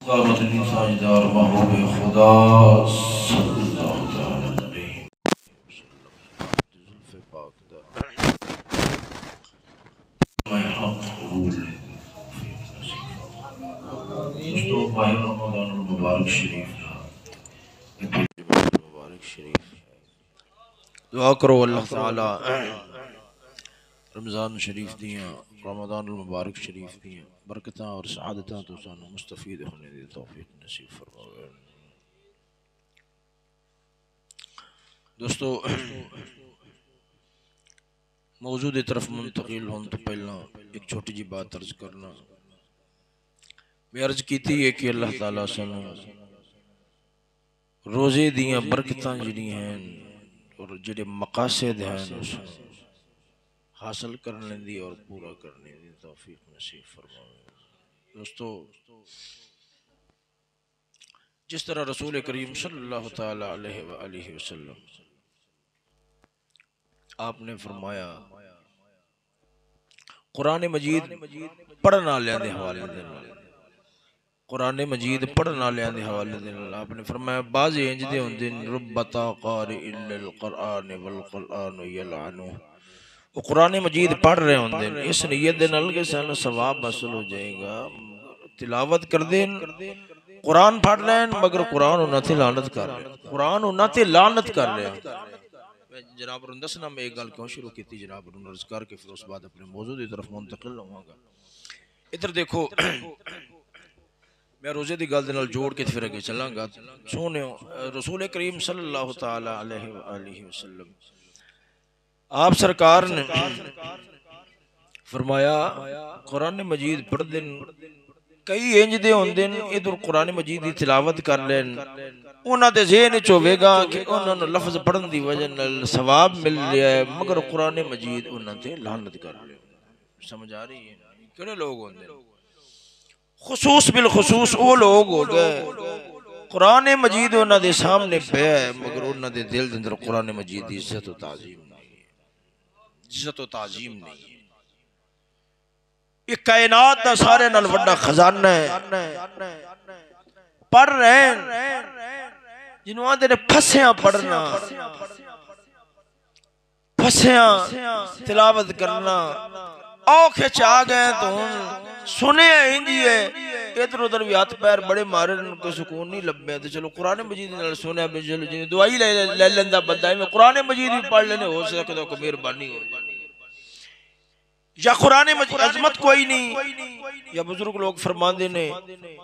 मदनी साजदार महबूब खुदा सल्लल्लाहु अलैहि वसल्लम पाक दा मैं हक कबूल दोस्तों भाई रमजान मुबारक शरीफ मुबारक शरीफ दुआ करो अल्लाह ताला रमजान शरीफ दियां रमजान मुबारक शरीफ दियां बरकतां और सआदतां तो सानू मुस्तफीद होने दी तौफीक नसीब फरमावे। दोस्तों मौजू की तरफ मुंतकिल होने तो पहला एक छोटी जी बात अर्ज करना। मैं अर्ज की है कि अल्लाह ताला सानू रोजे दियां बरकतां जिहड़ियां हैं और जिहड़े मकासद हैं हासिल करने दी और पूरा करने दी तौफीक नसीब फरमावे। दोस्तों जिस तरह रसूल करीम सल्लल्लाहु ताला अलैहि वसल्लम आपने फरमाया कुरान मजीद पढ़ने वाले के हवाले दे कुरान मजीद पढ़ने वाले के हवाले दे आपने फरमाया बाज़ इंज दे हुंदे रुब्बता क़ारि इल्लल क़ुरआन वल क़ुरआन यलअनु वो कुरान मजीद पढ़ रहे होंगे इस नीयत दे नाल के सानू सवाब हासिल हो जाएगा। तिलावत कर देन कुरान पढ़ लें मगर कुरान उन्हां ते लानत कर रहे कुरान उन्हां ते लानत कर रहे। जनाब नु दसना मैं एक गल क्यों शुरू की जनाब नु अर्ज करके फिर उस बाद अपने मौजू की तरफ मुंतकिल होवांगा। इधर देखो मैं रोजे की गल दे नाल जोड़ के फिर अगे चलांगा। सुनियो रसूल करीम सल्लल्लाहु ताला अलैहि वसल्लम आप सरकार ने फरमाया कुरान मजीद पढ़ दिन कई इंज दे होंदे इधर कुरान मजीद की तिलावत कर लेन उन्हां दे ज़हन विच होवेगा कि उन्हां नूं लफ्ज़ पढ़न दी वजह नाल सवाब मिल रहा है मगर कुरान मजीद उन्हां ते लानत कर रहे। समझ आ रही है किहड़े लोग होंदे खुसूस बिल खुसूस वो लोग हो गए कुरान मजीद उन्हां दे सामने पिया है मगर उन्हां दे दिल दे अंदर कुरान मजीद की इज्जत और ताज़ीम इज्जत और ताजीम नहीं है। ये कायनात का सारे नाल वड्डा खजाना है पढ़ रहे जिन्हों आंदे ने फसिया पढ़ना फसिया तिलावत करना औखे च आ गए तो सुने इंजी है इधर उधर भी हाथ पैर बड़े मारे उनको सुकून नहीं लभे तो चलो कुरान मजीद नाल सुने चलो जी दवाई ले लेंदा बंदा है कुरान मजीद भी पढ़ लेने हो सकता कोई मेहरबानी हो या कुरान मजीद अजमत कोई नहीं या बुजुर्ग लोग फरमाते ने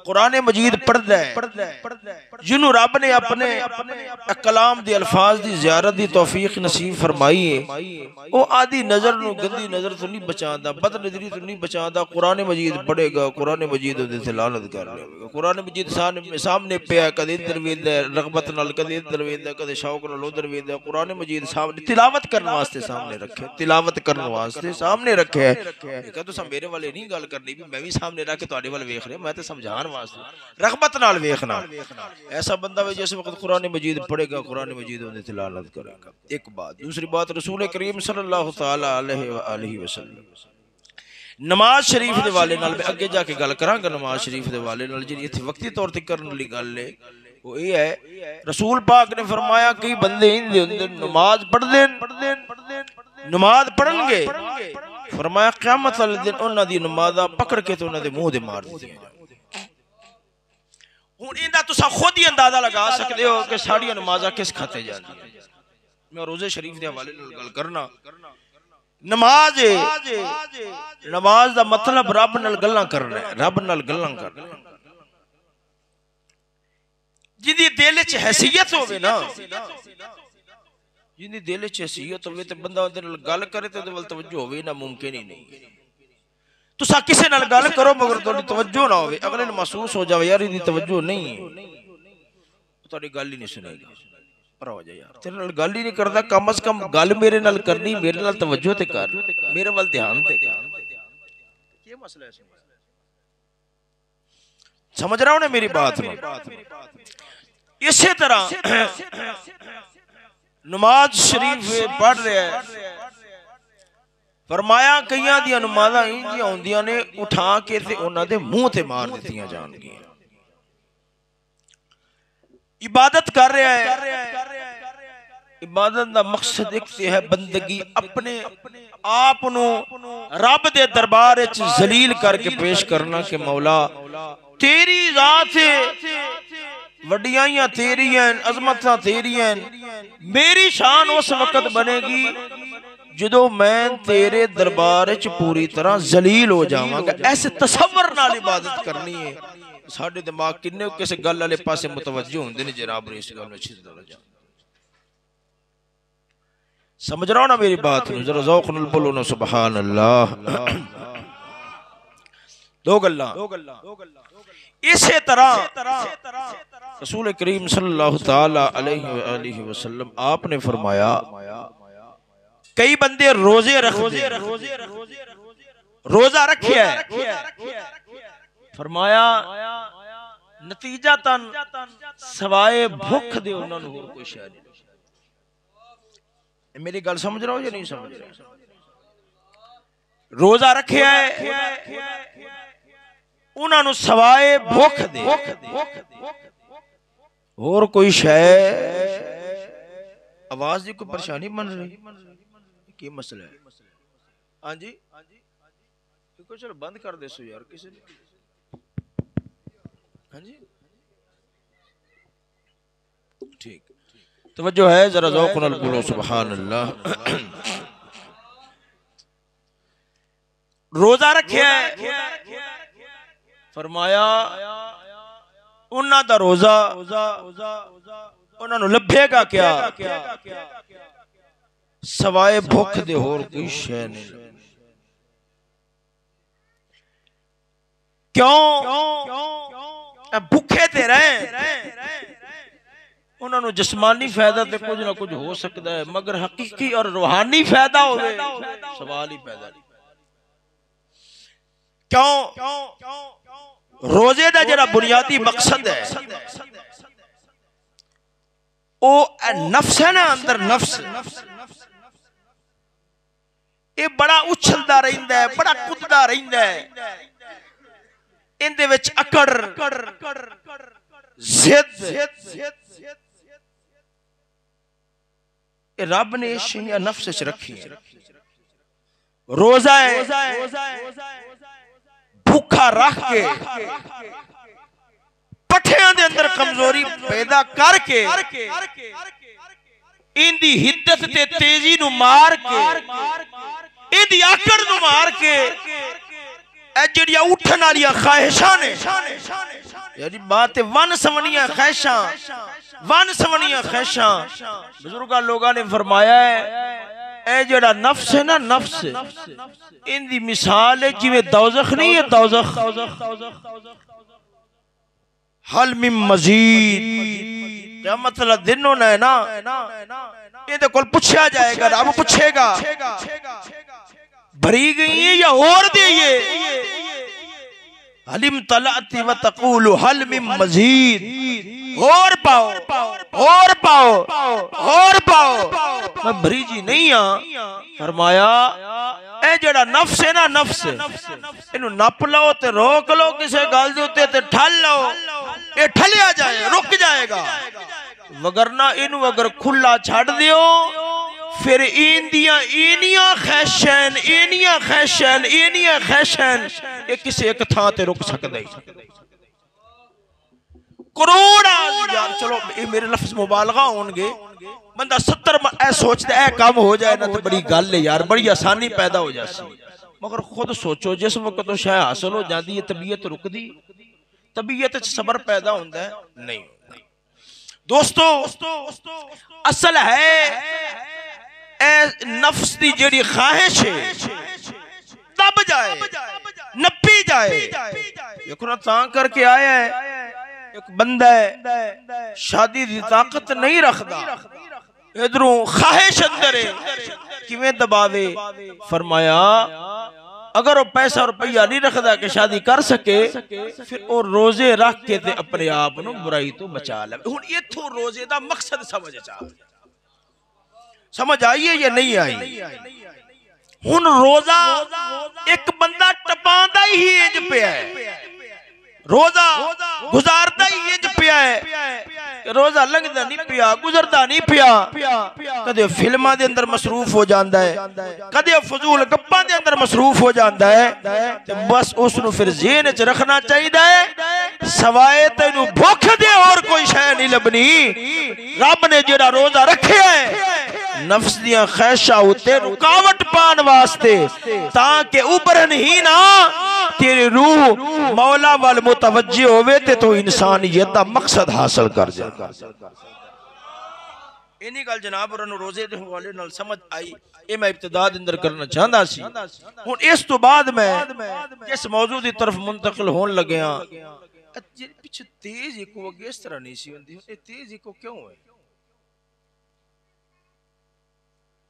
कुरान मजीद पढ़दा है जिन्हों रब ने अपने कलाम दे अल्फाज दी ज़ियारत दी तौफीक नसीब फरमाई है वो आदि नजर नु गंदी नजर तो नहीं बचांदा बद नजरी तो नहीं बचांदा कुरान मजीद पढ़ेगा कुरान मजीद उहदे ते लानत कर लेगा। कुरान मजीद सामने पिया कदे इधर वेंदा रगबत नाल कदे इधर वेंदा कदे शौक नाल उधर वेंदा कुरान मजीद सामने तिलावत करने वास्ते सामने रखे तिलावत करने वास्ते सामने रखे है तो मेरे वाले नहीं गल करनी भी मैं भी सामने रख के तुहाडे वाल वेख रहा मैं तो समझाण वास्ते रगबत नाल वेखना ऐसा बंदा वे जिस वक्त कुरान मजीद पढ़ेगा कुरान मजीद उहदे ते लानत करेगा। एक बात दूसरी बात रसूल करीम सल्लल्लाहु ताला अलैहि वसल्लम नमाज शरीफ दे वाले नाल मैं अगे जाके गल करांगा। नमाज शरीफ दे वाले नाल जिहड़ी इत्थे वक्ती तौर ते करन वाली गल है वो ये है रसूल पाक ने फरमाया कई बंदे इंदे हुंदे नमाज पढ़दे नमाज पढ़नगे फरमाया क़यामत वाले दिन उन्हां दी नमाज़ां पकड़ के तो उन्हां दे मुंह दे मार दित्तियां जाणगियां। हुण इंदा तुसां खुद ही अंदाजा लगा सकदे हो कि साड़ियां नमाज़ां किस खाते जांदियां। मैं रोज़े शरीफ दे हवाले नाल गल करना नमाज नमाज दा मतलब रब नाल गल्लां करना है रब नाल गल्लां करना जिहदी दिल च हैसियत होवे ना जिंदी दिल च हैसियत होवे ते बंदा उहदे नाल गल करे ते उहदे वल तवज्जो होवे ना मुमकिन ही नहीं। तुसा किसे नाल गल करो मगर तुहाडी तवज्जो ना होवे अगले नूं महसूस हो जावे यार इहदी तवज्जो नहीं है तुहाडी गल ही नहीं सुनेगा पर हो जा यार तेरे नाल गल ही नहीं करदा कम से कम गल मेरे नाल करनी मेरे नाल तवज्जो ते कर मेरे वल ध्यान ते कर ये मसला है समझ रहा हो ना मेरी बात में। इसी तरह नमाज शरीफ पढ़ रहा है फरमाया कईयां दी नमाज़ां इंज आउंदियां ने उठा के ते उन्हां दे मुंह ते मार दित्तियां जाणगियां इबादत कर रहा है, इबादत का मकसद एक है बंदगी अपने आप रब दे दरबार जलील करके पेश करना कि मौला तेरी जात वडियाइयां तेरी हैं, अजमतां तेरी हैं, मेरी शान उस वक्त बनेगी जो मैं तेरे दरबार च पूरी तरह जलील हो जावांगा। ऐसे तसव्वुर नाल इबादत करनी है। साडे दिमाग किन्ने किस गल वाले पासे मुतवज्जो होंदे ने जनाब ने इस गल में अच्छी तरह जान समझ रहा हो ना मेरी बात नु जरा ज़ौक़ नाल बोलो ना सुभान अल्लाह। दो गल्लां इसे तरह रसूल करीम सल्लल्लाहु तआला अलैहि वसल्लम आपने फरमाया कई बंदे रोजे रखते, रोजा रखिया है, फरमाया नतीजा तन सवाए भुख दे उन्होंने होर कोई शय नहीं। मेरी गल समझ रहे हो या नहीं समझ रहे? रोजा रखिया है उन्होंने सवाए भुख दे और कोई शय। आवाज की कोई परेशानी बन रही की मसला है? हाँ जी चलो बंद कर दे सो यार किसी ने। हाँ जी ठीक तवज्जो है जरा ज़ौक़ नाल बोलो सुभान अल्लाह। रोजा रखिया है फरमाया उन्हां दा रोजा उन्हां नूं लभेगा क्या सवाए भुख दे होर कोई शय नहीं। क्यों भुखे ते रहे उन्होंने जिस्मानी फायदा तो कुछ ना कुछ हो सकता है मगर हकीकी और रूहानी फायदा होवे सवाल ही पैदा नहीं। क्यों रोजे का जरा बुनियादी मकसद है वो नफ्स है ना अंदर नफ्स ये बड़ा उछलता रहिंदा है बड़ा कुददा रहिंदा है इंदे विच अकड़ जिद रब ने शैया नफ्स च रखी है। रोजा है भूखा रख के पठियां दे अंदर कमजोरी पैदा करके इंदी हिद्दत ते तेजी नु मार के इंदी आकड़ नु मार के जड़ियां उठन वालियां ख्वाहिशां ने यानी बात वन सवनियां ख्वाहिशां वन सवनियां ख्वाहिशां बुजुर्गां लोगां ने फरमाया है ए जड़ा नफ्स है ना नफ्स इंदी मिसाल है जिवें दोज़ख नहीं है दोज़ख हल मिन मजीद क़यामत वाला दिन होना है ना इहदे कोल पूछा जाएगा रब पूछेगा भरी गई है या और दे हलिम तलाती व तक़ूलु हल मिन मजीद और पाओ और पाओ और पाओ मैं भरी जी नहीं हाँ फरमाया ए जड़ा नफ्स है ना नफ्स इनू नप लो ते रोक लो किसी गल दे उत्ते ते ठल लो ये ठलिया जाए रुक जाएगा वगरना इनू अगर खुला छड़ दियो फिर इंदियां इनियां ख़ैशन इनियां ख़ैशन इनियां ख़ैशन ये किसी एक थां ते रुक सकदा ही करोड़ यार चलो ये मेरे लफ्ज मुबालगा होंगे बंदा 70 ऐ सोचता है काम हो जाए ना तो बड़ी गल है यार बड़ी आसानी पैदा हो जाती मगर खुद सोचो जिस वक्त तो शायद हासिल हो जाती है तबीयत रुकदी तबीयत सबर पैदा होता है नहीं। दोस्तों असल है नफ्स की जिहड़ी ख्वाहिश है दब जाए नपी जाए देखो ना तां करके आया है एक बंदा है शादी की ताकत नहीं रखता इधरों ख्वाहिश अंदर है किवें दबावे फरमाया अगर वो पैसा रुपया नहीं रखता कि शादी कर सके फिर वो रोजे रख के ते अपने आप को बुराई तो बचा ले। हुण इथों रोजे का मकसद समझ आई है या नहीं आई? हुण रोजा एक बंदा टपांदा ही इंज पिया है रोजा गुजारता ही इंज पिया है रोजा लंघदा नहीं पिया, गुजरदा नहीं पिया, कदे फिल्मां दे अंदर मसरूफ हो जांदा है, कदे फजूल गप्पां दे अंदर मसरूफ हो जांदा है, ते बस उसनु फिर ज़हन च रखना चाहिदा है सवाए तैनू भुख दे और कोई शय नहीं लभनी। रब ने जेड़ा रोजा रखिया है नफ्स दियां ख्वाहिशां उत्ते रुकावट पान वास्ते, ताकि उभरन ही ना तेरी रूह मौला वाल मुतवज्जे होवे ते तो इंसानियत दा मकसद हासिल कर जाए। इन्हीं गल जनाब और रोजे दे हवाले नाल समझ आई, ये मैं इब्तिदा दे अंदर करना चाहता सी। हुण इस तो बाद मैं इस मौजू दी तरफ मुंतकिल होन लग्या। पिछे तेज इको अगे इस तरह नहीं सी हुंदी, ये तेज इको क्यों है?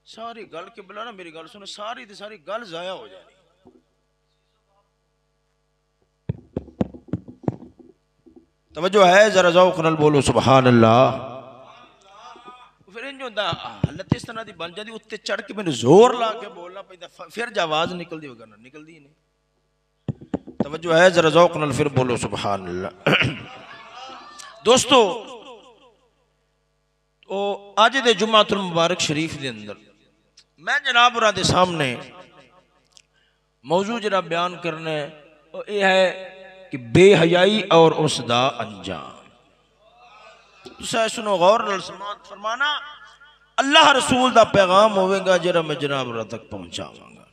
सारी गल के बुला ना, मेरी गल सुनो, सारी दी सारी गल जाया हो जानी। तवज्जो है, जरा ज़ौक़ नाल बोलो सुभान अल्लाह। फिर इंज होंदा हालत इस तरह दी बन जाती, उत्ते चढ़ के मैंने जोर ला के बोलना पैंदा, फिर जो आवाज निकलदी होगा ना निकलदी ही नहीं। तवज्जो है, जरा ज़ौक़ नाल फिर बोलो सुभान अल्लाह। दोस्तों, तो आज दे जुम्मातुल मुबारक शरीफ दे अंदर मैं जनाब होरां दे सामने मौजू जरा बयान करना है, वो ये है कि बेहयाई और उसदा अंजाम। सुनो गौर नाल समाअत फरमाना, अल्लाह रसूल दा पैगाम होवेगा जरा मैं जनाब होरां तक पहुंचावांगा।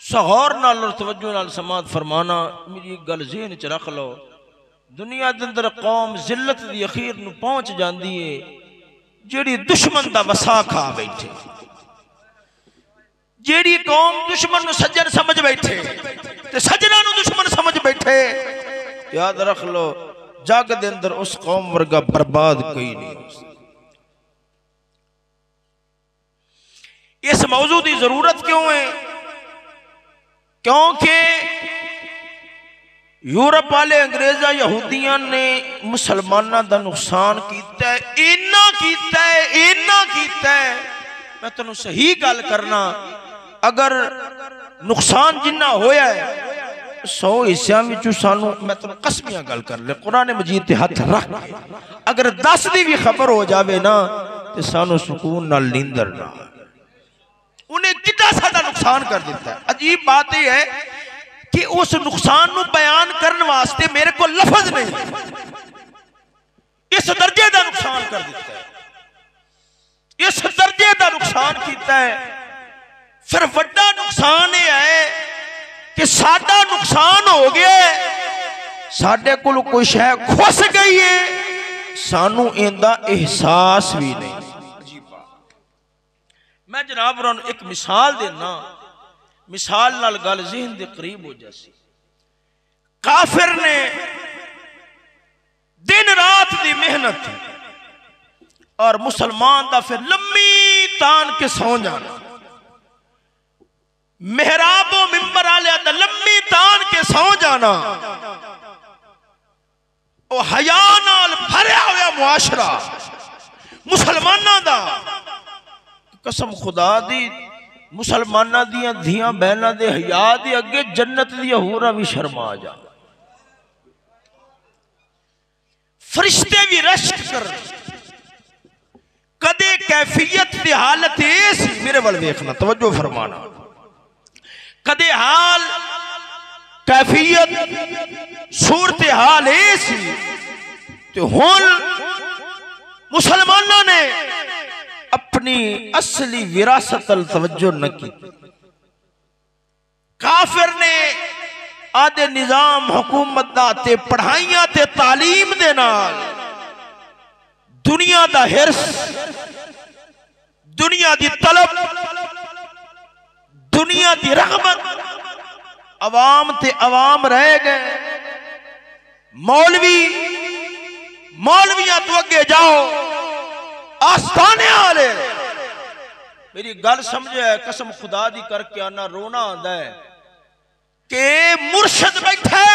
गौर नाल और तवज्जो नाल समाअत फरमाना, मेरी एक गल ज़हन च रख लो, दुनिया दे अंदर कौम जिल्लत दी अखीर नूं पहुंच जांदी है जेड़ी दुश्मन दा वसा खा बैठे, जेड़ी कौम दुश्मन नूं सज्जन समझ बैठे ते सज्जना नूं दुश्मन समझ बैठे, याद रख लो जग दे अंदर उस कौम वर्गा बर्बाद कोई नहीं हो सकता। इस मौजू की जरूरत क्यों है? क्योंकि यूरोप वाले अंग्रेजा यहूदियों ने मुसलमानों का नुकसान किया है, इन्ना किया है, इन्ना किया है। मैं तेन सही गल करना, अगर नुकसान जिन्ना होया है 100 हिस्सों में सानू, मैं तेन कसमियां गल कर ले कुरान मजीद ते हथ रख, अगर 10 दी भी खबर हो जाए ना तो सानू सुकून नाल नींदर ना। उन्हें कितना सादा नुकसान कर दिता है। अजीब बात यह है कि उस नुकसान को बयान करने वास्ते मेरे को लफज नहीं, इस दर्जे का नुकसान कर दिता है, इस दर्जे का नुकसान किया है। फिर वड्डा नुकसान यह है कि साडा नुकसान हो गया, साडे कोल कोई शय खुस गई है, सानू इंदा एहसास भी नहीं। मैं जनाब एक मिसाल देना, मिसाल नाल गल ज़हन दे करीब हो जासी। काफिर ने दिन रात की मेहनत और मुसलमान दा फिर लम्मी तान के सौ जाना, मेहराबो मिंबर आले दा लम्मी तान के सौ जाना, ओ हया नाल भरया होया मुआशरा मुसलमाना दा। कसम खुदा दी, मुसलमाना दियां धियां बहना दे हया दे अगे जन्नत दियां हूरां भी शर्मा जा, फरिश्ते भी रश्क कर। कदे कैफियत दी हालत ऐसी, मेरे वाल देखना तवज्जो फरमाना, कदे हाल कैफियत सूरत हाल ऐसी तो हुन मुसलमानों ने अपनी असली विरासत अल तवज्जो न की। काफिर ने आदे निजाम हुकूमत दा ते पढ़ाइयां ते तालीम दे नाल दुनिया दा हिरस, दुनिया दी तलब, दुनिया दी रग़बत, अवाम ते अवाम रह गए। मौलवी, मौलवियां तो अगे जाओ, आस्थाने वाले। मेरी गल समझे, कसम खुदा दी करके आना, रोना आंदा है कि मुर्शद बैठा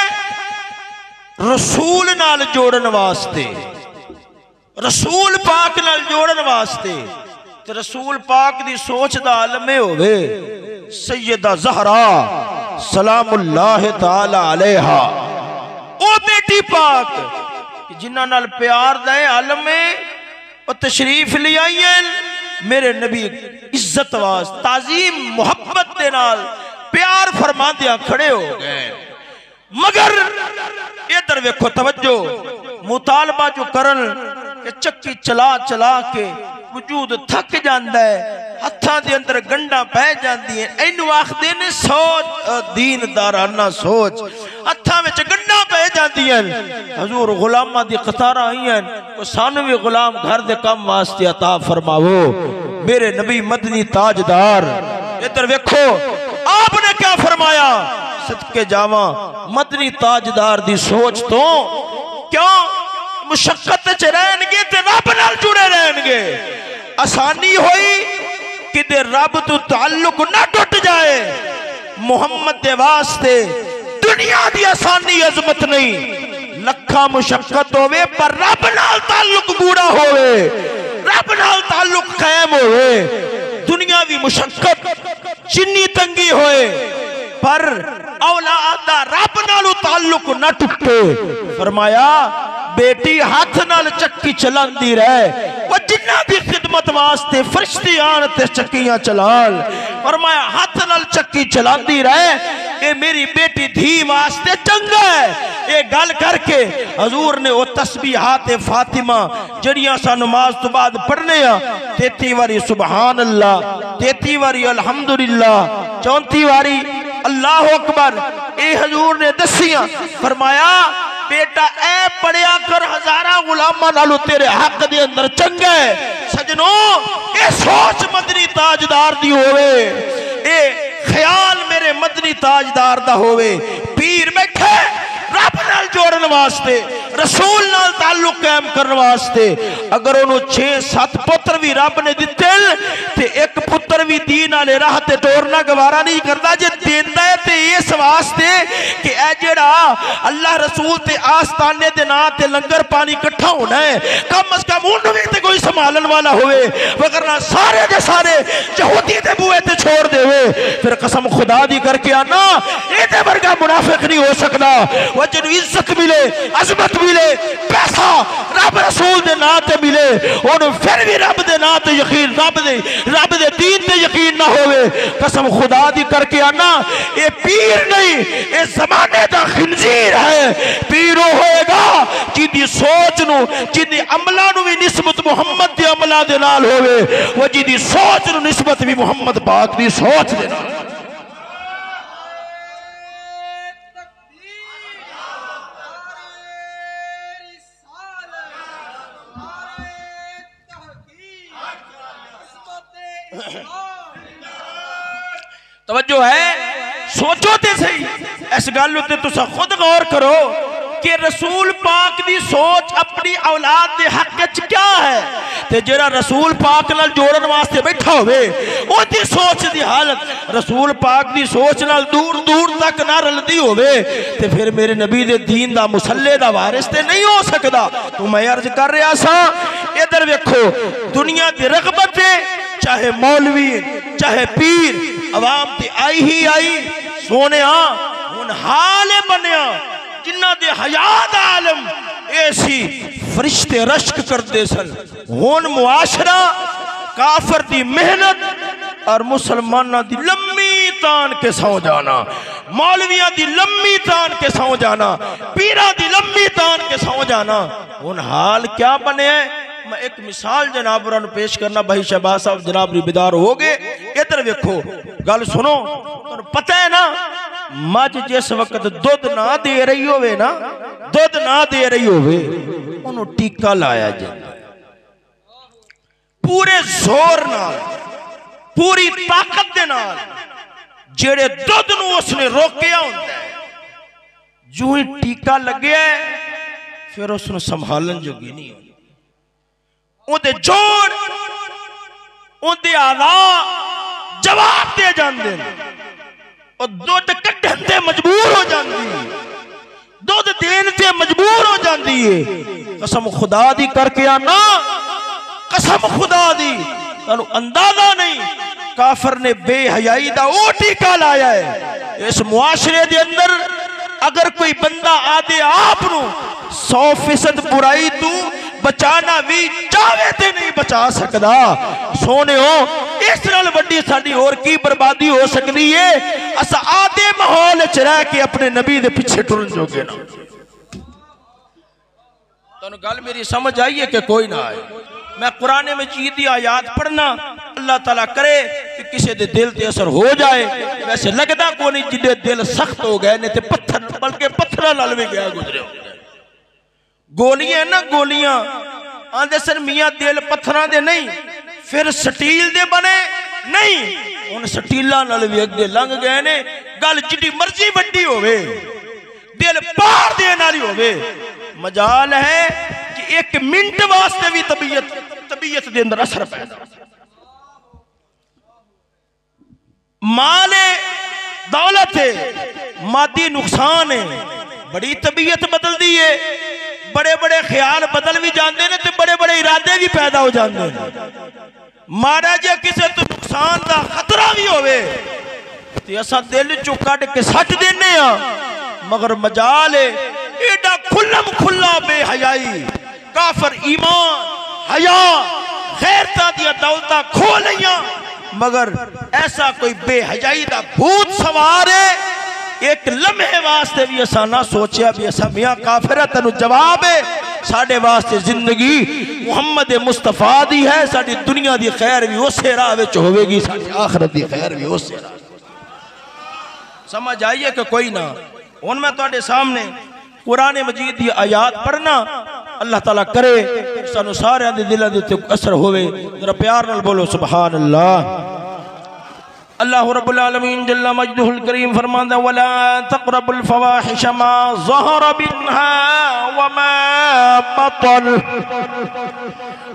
रसूल नाल जोड़न वास्ते, रसूल पाक नाल जोड़न वास्ते, ते रसूल पाक दी सोच दा आलमे होवे सैयदा ज़हरा सलामुल्लाह ताला अलैहा, ओ बेटी पाक जिन्हां नाल प्यार दा आलम है और तशरीफ ले आई हैं मेरे नबी इज्जत वास ताजीम मुहब्बत दे नाल प्यार फरमांदियां खड़े हो गए। मगर इधर वेखो तवज्जो मुतालबा जो करन कि चक्की चला चला के वजूद थक जाता है, हत्थां दे अंदर गंढा पै जाती है, इनू आखदे ने सोच दीनदाराना सोच, हत्थां विच गंढा पै जाती है। हजूर गुलामां दी कतारां आईयां, सानू भी गुलाम घर दे काम वास्ते अता फरमावो मेरे नबी मदनी ताजदार। इधर वेखो आपने क्या फरमाया, सदके जावा मदनी ताजदार दी सोच तो क्यों मुशक्कत च रहणगे ते रब नाल जुड़े रहणगे। आसानी होई कि रब तो ताल्लुक ना टूट जाए। मुहम्मद दे वास्ते दुनिया दी आसानी अजमत नहीं, लखा मुशक्कत होवे पर रब नाल ताल्लुक गूढ़ा होवे, रब नाल ताल्लुक कायम होवे। दुनियावी मुशक्कत जिन्नी तंगी होए पर औलाद दा रब नाल ताल्लुक ना टूटे। फरमाया बेटी हाथ नाल चक्की चलांदी रहे, वो जिन्ना भी खिदमत वास्ते फरिश्ते आन ते चक्कियां चलान। फरमाया हाथ नाल चक्की चलांदी रहे, ये मेरी बेटी धी वास्ते चंगा है। ये गल करके हजूर ने वो तस्बीहात फातिमा जड़ियां सा नमाज तो बाद पढ़ने 33 वारी सुबहान अल्लाह, 33 वारी अल्हम्दुलिल्लाह, 34 वारी अल्लाह अकबर, ये हजूर ने दसिया। फरमाया बेटा ए पढ़िया कर, हजारा गुलामा नालों तेरे हक दे अंदर चंगा है। सजनों ये सोच मदनी ताजदार दी होवे, ये ख्याल मेरे मदनी ताजदार दा होवे। पीर बैठे रब नाल जोड़न वास्ते, रसूल नाल ताल्लुक कायम करने वास्ते। अगर उन्होंने 6-7 पुत्र भी रब ने दिते ते एक पुत्र भी दीन वाले राह ते टोरना गवारा नहीं करता। जे देंदा है ते इस वास्ते कि ए जेड़ा अल्लाह रसूल ते आस्ताने दे नां ते लंगर पानी इकट्ठा होना है, कम अज कम उन्होंने भी ते कोई संभालन वाला होवे, वरना सारे दे सारे यहूदी दे बुए ते छोड़ देवे। फिर कसम खुदा दी करके आना इहदे वर्गा मुनाफिक नहीं हो सकदा। जिन्हों इज्जत मिले, अजमत मिले, पैसा रब रसूल दे नां ते मिले, उन्होंने फिर भी रब दे नां ते यकीन, रब दे दीन ते यकीन ना होवे। कसम खुदा दी करके आना ये पीर नहीं, ये जमाने दा खिंजीर है। पीर होएगा जिदी सोच नू, जिदी अमला नू भी निस्बत मुहम्मद दे अमला दे नाल होवे, वो जिदी सोच नू निस्बत भी मुहम्मद पाक दी सोच दे नाल। तवज्जो है, सोचो ते सही इस गल उत्ते तुसा खुद गौर करो कि रसूल पाक दी सोच अपनी औलाद दे हक च क्या है। ते जेड़ा रसूल पाक नाल जोड़न वास्ते बैठा होवे ओदी सोच दी हालत रसूल पाक दी सोच नाल दूर दूर तक ना रलदी होवे ते फिर मेरे नबी दे दीन दा मुसल्ले दा वारिस ते नहीं हो सकदा। तो मैं अर्ज कर रहा सा, इधर वेखो दुनिया दी रगबत है, चाहे मौलवी चाहे पीर, अवाम ते आई ही आई। सोने हुन हाल बनया जिन्ना दे हया दा आलम ऐसी फरिश्ते रश्क करते सन। हुन मुआशरा काफर दी मेहनत और मुसलमाना दी लम्मी तान के सौ जाना, मौलविया दी लम्मी तान के सौ जाना, पीरा दी लम्मी तान के सौ जाना। हुन हाल क्या बने? मैं एक मिसाल जनाब पेश करना। भाई शहबाज साहब जनाब रिबेदार हो गए, इधर वेखो गल सुनो। पता है ना मझ जिस वक्त दुध ना दे रही होवे ना, दुध ना दे रही होवे उन्हों टीका लाया जाता पूरे जोर नाल, पूरी ताकत दे नाल। जेड़े दुध नूं उसने रोकिया होंदा है, जो ही टीका लगे फिर उसनूं संभालन जोगी नहीं होंदी। उहदे जोड़ उहदे आला जवाब दे जांदे ने, और दुध कड्ढन ते मजबूर हो जाती, दुध देन ते मजबूर हो जाती है। कसम खुदा दी करके आना, कसम खुदा दी, तुहानू अंदाजा नहीं काफर ने बेहयाई दा वो टीका लाया है। इस मुआशरे दे अंदर अगर कोई बंदा आदे आप 100% बुराई तू बचाना भी चाहे ते नहीं बचा सकता। सोने इस नाल वड्डी साडी होर की बर्बादी हो सकती है। अस आदे माहौल च रह के अपने नबी दे पीछे टुरन जोगे ना। तुहानू गल मेरी समझ आई है कि कोई ना आए। मैं कुरान मजीद की आयात पढ़ना, अल्लाह ताला करे कि किसी के दिल ते असर हो जाए। वैसे लगता को नहीं जिन्हें दिल सख्त हो गए ने ते पत्थर, बल्कि पत्थर नाल भी गया गुजरे। गोलियां ना गोलियां आंदे सर मियां दिल पत्थरां दे नहीं, फिर स्टील दे बने नहीं, उन स्टीलां नाल भी अगे लंघ गए ने। गल जिद्दी मर्जी वड्डी होवे, दिल पार देने वाली होवे, मजाल है कि एक मिनट वास्ते भी तबीयत दे अंदर असर पैदा। माले दौलत है, मादी नुकसान है, बड़ी तबीयत बदलती है, बड़े बड़े ख्याल बदल भी जाते हैं, बड़े बड़े इरादे भी पैदा हो जाते हैं। माड़ा जे किसी तो नुकसान का खतरा भी होवे ते असा दिल चो कट के सट देने आ, मगर मजाल एडा खुल्लम खुल्ला बेहयाई, काफर ईमान हया गैरता दिया दौलता खो लिया, मगर ऐसा कोई बेहयाई का भूत सवार है। एक लम्हे वास्ते भी असा ना सोचा भी असा मियां काफिर है, तेन जवाब है साडे वास्ते जिंदगी मुहम्मद मुस्तफा दी है। साडी दुनिया दी खैर भी उसे राह विच होवेगी, साडी आखिरत दी खैर भी उसे राह। समझ आइए कि कोई ना। हुण मैं तुहाडे सामने कुरान मजीद की आयात पढ़ना, अल्लाह ताला करे सानू सारे दे दिलों दे उत्ते असर होवे। जरा प्यार नाल बोलो सुभान अल्लाह। अल्लाह रब्बुल आलमीन जल्ला मजदुहुल करीम फरमाता वला तक़रबुल फवाहिश मा ज़हरा मिन्हा व मा बतन।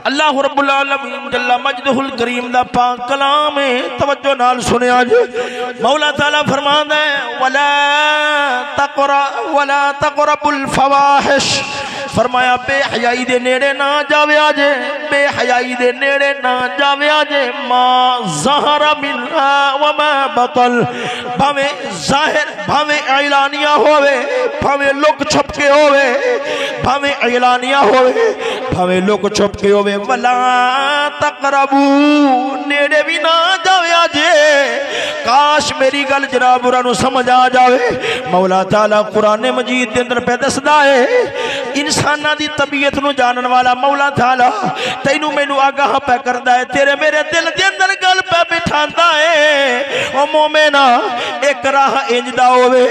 अल्लाह रब्बुल आलमीन जल्ला मजदुहुल करीम दा पाक कलाम है, तवज्जो नाल सुनिया जी। मौला ताला फरमाता है वला तक़रबुल फवाहिश, फरमाया बेहयाई दे नेड़े ना जावे आजे, बेहयाई दे नेड़े ना जावे आजे। मा ज़हरा मिन्हा व मा बतन, भावे जाहिर भावे ऐलानिया होवे, भावे लुक छुप के होवे, भावे ऐलानिया होवे, भावे लुक छुप के होवे। वला तक़रबू, नेड़े भी ना जावे आजे। काश मेरी गल जनाब उन्होंने समझ आ जाए। मौला ताला कुरान मजीद के अंदर पे दसदा है, इंसाना दी तबीयत नू जानन वाला मौला ताला तैनू मैनू आगाह पै करदा है, तेरे मेरे दिल के अंदर गल पै बिठांदा है। ओ मोमेना, एक राह इंजदा होवे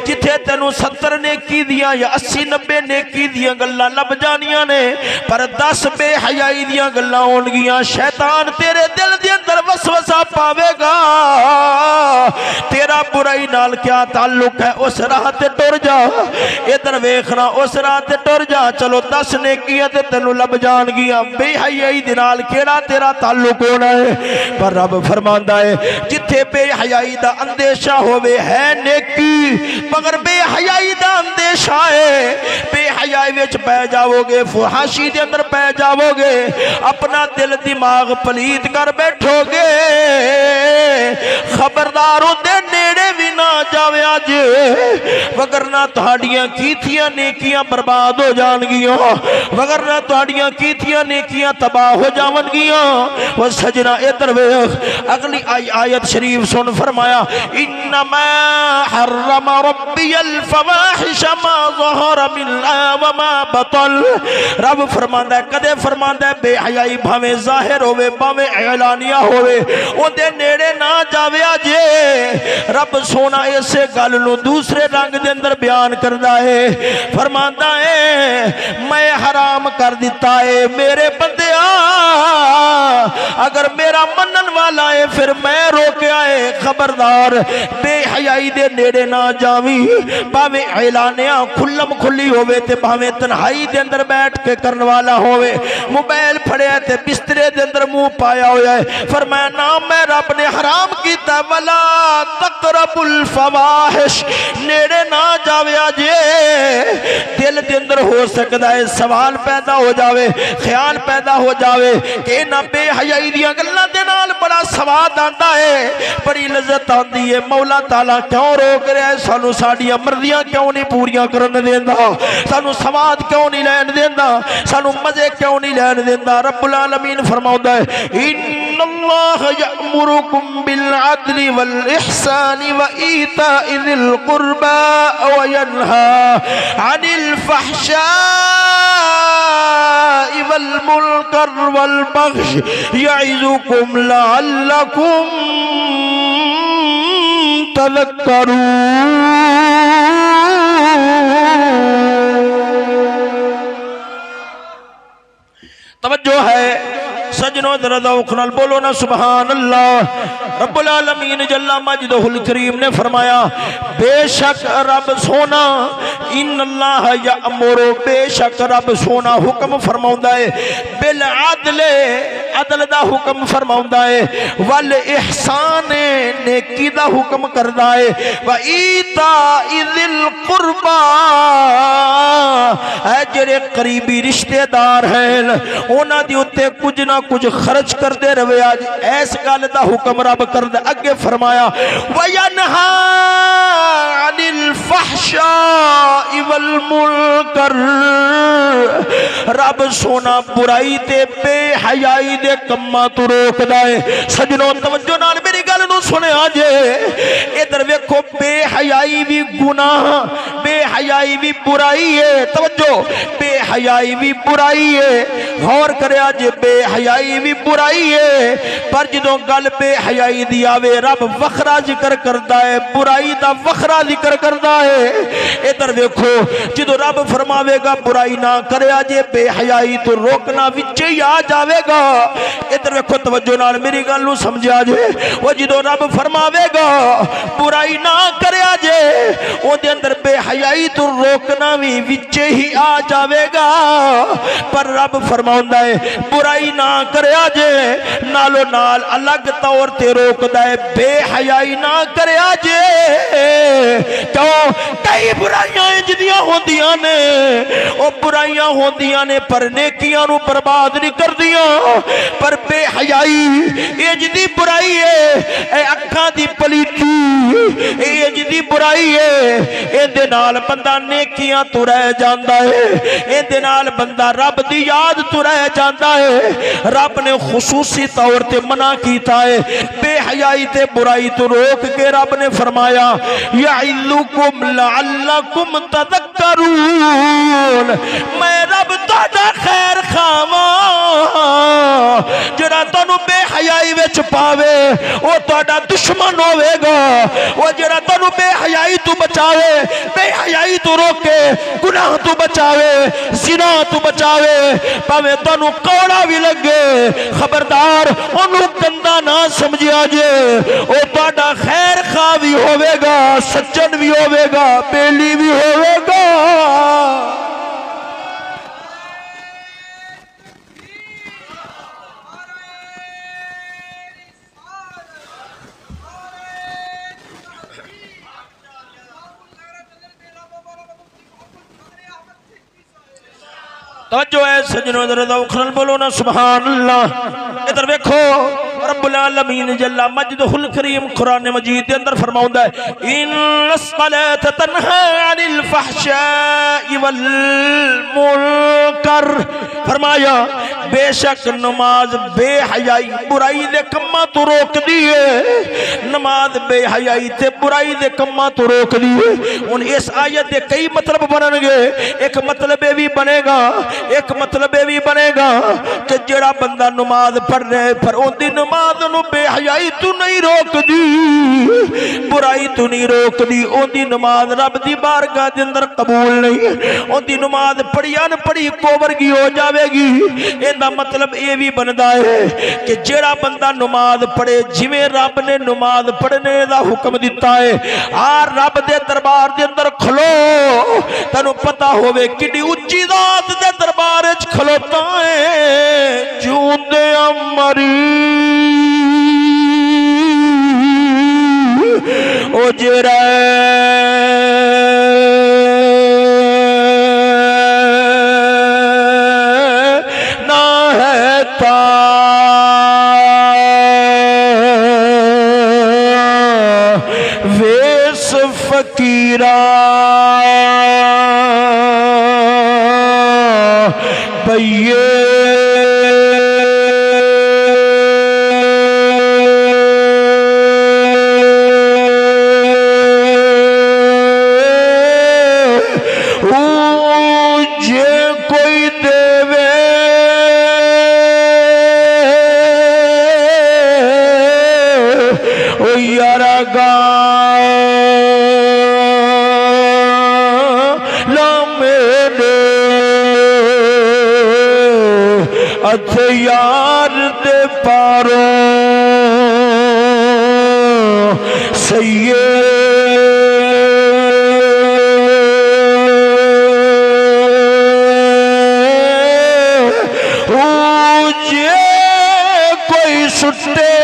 जिथे तेनू 70 नेकी दियां या 80-90 नेकी दियां गल्लां लभ जानियां ने, पर 10 बेहयाई दियां गल्लां होणगियां। शैतान तेरे दिल के अंदर वसवसा पावेगा, तेरा बुराई नाल क्या ताल्लुक है, उस राह ते टुर जा। इधर वेखना, उस राह ते टुर जा। चलो 10 नेकियां ते तेनू लभ जाणगियां, बेहयाई दे नाल केड़ा तेरा ताल्लुक होना है। पर रब फरमांदा है जिथे बेहयाई दा अंदेशा होवे है नेकी, मगर बेहयाई दा अंदेशा है, बेहयाई विच पै जाओगे, फुहाशी दे अंदर पै जाओगे, अपना दिल दिमाग पलीत कर बैठोगे। खबरदार उहदे नेड़े भी ना जावे अज, वगरना तुहाडियां कीतियां नेकियां बर्बाद हो जाणगियां, वगरना तुहाडियां कीतियां नेकियां तबाह हो जावणगियां। वो सजना इधर वेख, अगली आयत शरीफ सुन। फरमाया इन्नमा हर्रम रब्बियल फवाहिश मा ज़हरा मिन्हा व मा बतन। रब फरमांदा, कदे फरमांदा बेहयाई भावे जाहिर होवे भावे ऐलानिया होवे, उहदे नेड़े ना जावे जे। रब सोना इसे गल नूं दूसरे रंग दे अंदर बयान करदा है, फरमांदा है मैं हराम कर दिता है मेरे बंदिया, अगर मेरा मनन वाला है फिर मैं रोकया है। खबरदार बेहयाई दे नेड़े ना जावी, भावे ऐलानिया खुल्लम खुली होवे ते भावे तन्हाई दे अंदर बैठ के करन वाला होवे, मोबाइल फड़िया ते बिस्तरे दे अंदर मुंह पाया होया है। फरमाया ना मैं रब ने हराम कीता, वला तक़रबुल फवाहिश, नेड़े ना जावे जे। दिल के अंदर हो सकता है सवाल पैदा हो जावे, ख्याल पैदा हो जावे कि ना बेहयाई दियां गल्लां दे नाल बड़ा स्वाद आता है, बड़ी लज्जत आती है। मौला ताला क्यों रोक रहा है? सानू साडियां मर्जियां क्यों नहीं पूरियां करन देंदा? सानू स्वाद क्यों नहीं लैन देंदा? सानू मजे क्यों नहीं लैन देंदा? रब्बुल आलमीन फरमाउंदा है, इन्नल्लाह यअमुरुकुम बिल अदली वल इहसानी व ईताइ ज़िल कुर्बा व यन्हा अनिल फहशाई वल मुनकर वल बग़य यइज़ुकुम लअल्लकुम तज़क्करून। तवज्जो है सजनों, जरा ज़ौक़ नाल बोलो ना सुभान अल्लाह। रब्बुल आलमीन जल्ला मजदहुल करीम ने फरमाया, बेशक रब सोना, इन्नल्लाह यअमुरु, बेशक रब सोना हुक्म फरमाउंदा है, बिल अदले, अदल दा हुक्म फरमाउंदा है, वल इहसान, नेकी दा हुक्म करदा है, व ईताइ ज़िल कुर्बा, ऐ जेड़े करीबी रिश्तेदार हैं उन्हां दे उत्ते कुछ ना कुछ खर्च करते रहे। आज इस गल का हुक्म रब कर दे। अगे फरमाया, वयनहा अनिल फहशाई वल मुनकर, रब सोना बुराई ते बेहयाई दे कम्मां तो रोकदा है। सजनों तवज्जो नाल मेरी गल नूं सुनिया जे, इधर वेखो बेहयाई भी गुनाह, बेहयाई भी बुराई है। तवज्जो, बेहयाई भी बुराई है, गौर करया जे, बेहयाई भी बुराई है, पर जदों गल बेहयाई दी आवे रब वखरा जिक्र करदा है, बुराई दा वखरा जिक्र करदा है। इधर देखो, जदों रब फरमावेगा बुराई ना करया जे, बेहयाई तो रोकना विच ही आ जावेगा। इधर देखो तवज्जो नाल मेरी गल नूं समझा जे, वो जदों रब फरमावेगा बुराई ना करया जे, ओदे अंदर बेहयाई तो रोकना भी विच ही आ जावेगा। पर रब फरमाउंदा है बुराई ना करया जे, नालो नाल अलग तौर ते रोकदा है, बेहयाई ना करया जे। क्यों? कई बुराइयां इंजदियां होंदियां ने, ओ बुराइयां होंदियां ने पर नेकियां नूं बर्बाद नहीं करदियां। पर बेहयाई इंजदी बुराई है, ए अखां दी पलीती, ए इंजदी बुराई है, इहदे नाल बंदा नेकियां तो रह जांदा है, इहदे नाल बंदा रब दी याद तो रह जांदा है। रब ने खुसूसी तौर ते मना कीता है, बेहयाई ते बुराई तो रोक के रब ने फरमाया, यइज़ुकुम लअल्लकुम तज़क्करून, मैं रब तुहाडा खैर खावां। जेड़ा तुहानू बेहयाई विच पावे वो तुहाडा दुश्मन होवेगा, वो जेड़ा तुहानू बेहयाई तो बचावे, बेहयाई तो रोके, गुनाह तो बचावे, ज़िना तो बचावे, भावे तुहानू कौड़ा भी लगे, खबरदार ओनू गंदा ना समझिया जे, वो तुहाडा खैर खा भी होवेगा, सज्जन भी होवेगा, बेली भी होवेगा। तवज्जो है सजनों, जरा ज़ौक़ नाल बोलो ना सुभान अल्लाह। इधर देखो रब्बुल आलमीन जल्ला मजदहुल करीम कुरान मजीद के अंदर फरमाउंदा है, इन्नस्सलात तन्हा अनिल फहशाई वल मुनकर, फरमाया बेशक नमाज बेहयाई बुराई दे कम्मां तो रोकदी है, नमाज बेहयाई ते बुराई दे कम्मां तो रोकदी है। हुण इस आयत दे कई मतलब बनणगे, एक मतलब ये भी बनेगा, एक मतलब ये भी बनेगा कि जेड़ा बंदा नमाज पढ़ रहे पर उनकी नमाज नूं बेहयाई तू नहीं रोकदी, बुराई तू नहीं रोकदी, उनकी नमाज रब दी बारगाह दे अंदर कबूल नहीं, उनकी नमाज पढ़िया न पढ़ी को वर्गी हो जाएगी। इहदा मतलब ये भी बनता है कि जेड़ा बंदा नमाज पढ़े जिवें रब ने नमाज पढ़ने का हुक्म दिता है, आ रब दे दरबार दे अंदर खलो, तैनूं पता होवे किड्डी उच्ची जात दे दरबार च खलोता है, जूंदे मरी ओ जेड़ा ना है ता रहिए यार दे पारो सही जे कोई सुटे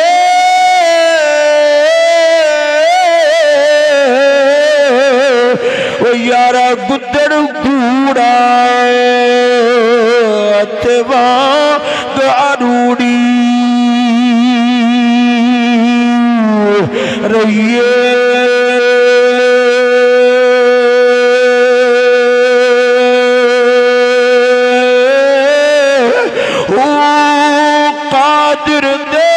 ओ यारा गुदड़ कूड़ा तेवा गारूड़ी रहिए ओ कादिर दे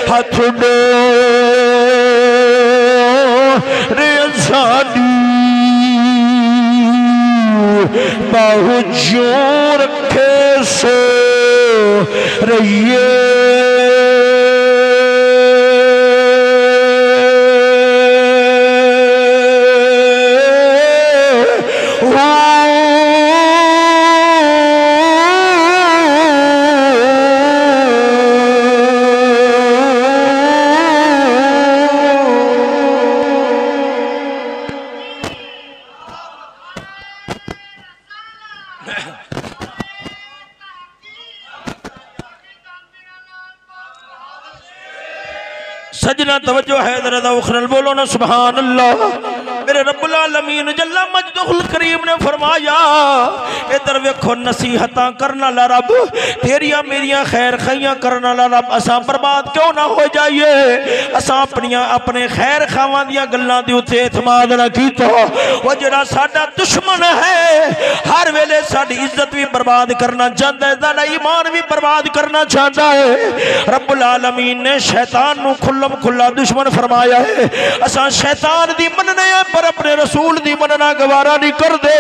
हाथ दो रे साडी बाहु जोर रखे सो रहिए सजना तवज्जो है जरा उखरल बोलो ना सुभान अल्लाह। मेरे रब्बुल आलमीन जल्ला मजदुल करीम ने फरमाया इधर वेखो नसीहतां करना ला रब तेरिया मेरिया खैर खाइयां करना ला रब असां बर्बाद क्यों ना हो जाइए असां अपने खैर खावां दियां गल्लां दे उत्ते इतमाद ना कीता वो जेड़ा साडा दुश्मन है हर वेले साडी इज्जत भी बर्बाद करना चाहता है साडा ईमान भी बर्बाद करना चाहता है। रब्बुल आलमीन ने शैतान नू खुल्लम खुल्ला दुश्मन फरमाया है असां शैतान दी मनने पर अपने रसूल दी मनना गवारा नहीं कर दे।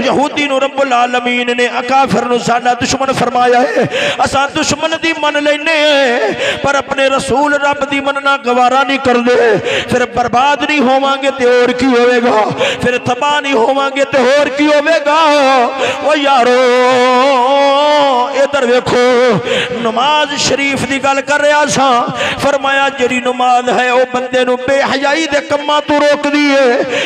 यहूदी नू रब्बुल आलमीन ने काफिर नू साडा दुश्मन फरमाया है असां दुश्मन दी मन लेने पर अपने रसूल रब दी मनना गवारा नहीं कर दे। फिर बर्बाद नहीं होवांगे ते और की होवेगा फिर तबाह नहीं होवांगे ते और की होवेगा। ओ यारो इधर वेखो नमाज शरीफ दी गल कर रहा सा फरमाया जेड़ी नमाज है वह बंदे नू बेहयाई दे कम्मां तो रोक दी है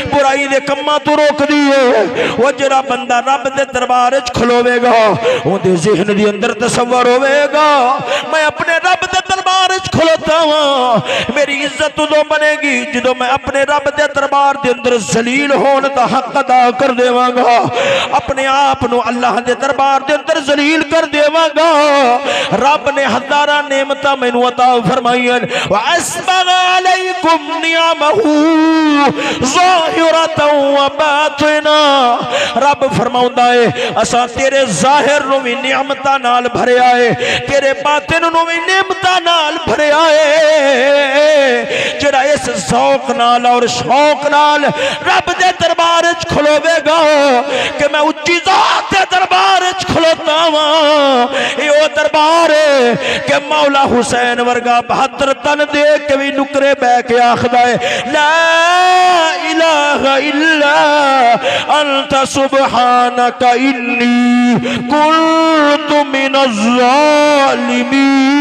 बुराई दे कम्मां तो रोक दी है। वो जेड़ा बंदा रब दे दरबार च खलोवेगा उहदे ज़हन दे अंदर तसव्वुर होवेगा मैं अपने रब दे दरबार च खलोता हां मेरी इज्जत उदों बनेगी जदों मैं अपने रब दे दरबार दे अंदर जलील होने दा हक अदा कर देवांगा अपने आप नू अल्लाह दे दरबार दे अंदर जलील कर देवांगा। रब ने हजारां नेमतां मैनू अता फरमाईयां व अस्बग़ अलैकुम निअमहू ज़ाहिरतन व बातिना। रब फरमाउंदा है असां तेरे ज़ाहिर नू भी निअमतां नाल भरिया है तेरे बातिन नू भी निअमतां नाल भरिया है। जेड़ा इस ज़ौक नाल और शौक नाल रब दे दरबार च खलोवेगा कि मैं उच्ची ज़ात दे दरबार च खलोता वां ये ओ दरबार के मौला हुसैन वर्गा 72 तन दे के भी नुकरे बह के आखदा है ला इलाहा इल्ला अंत सुब्हानका इन्नी कुन्तु मिनज़ ज़ालिमीन।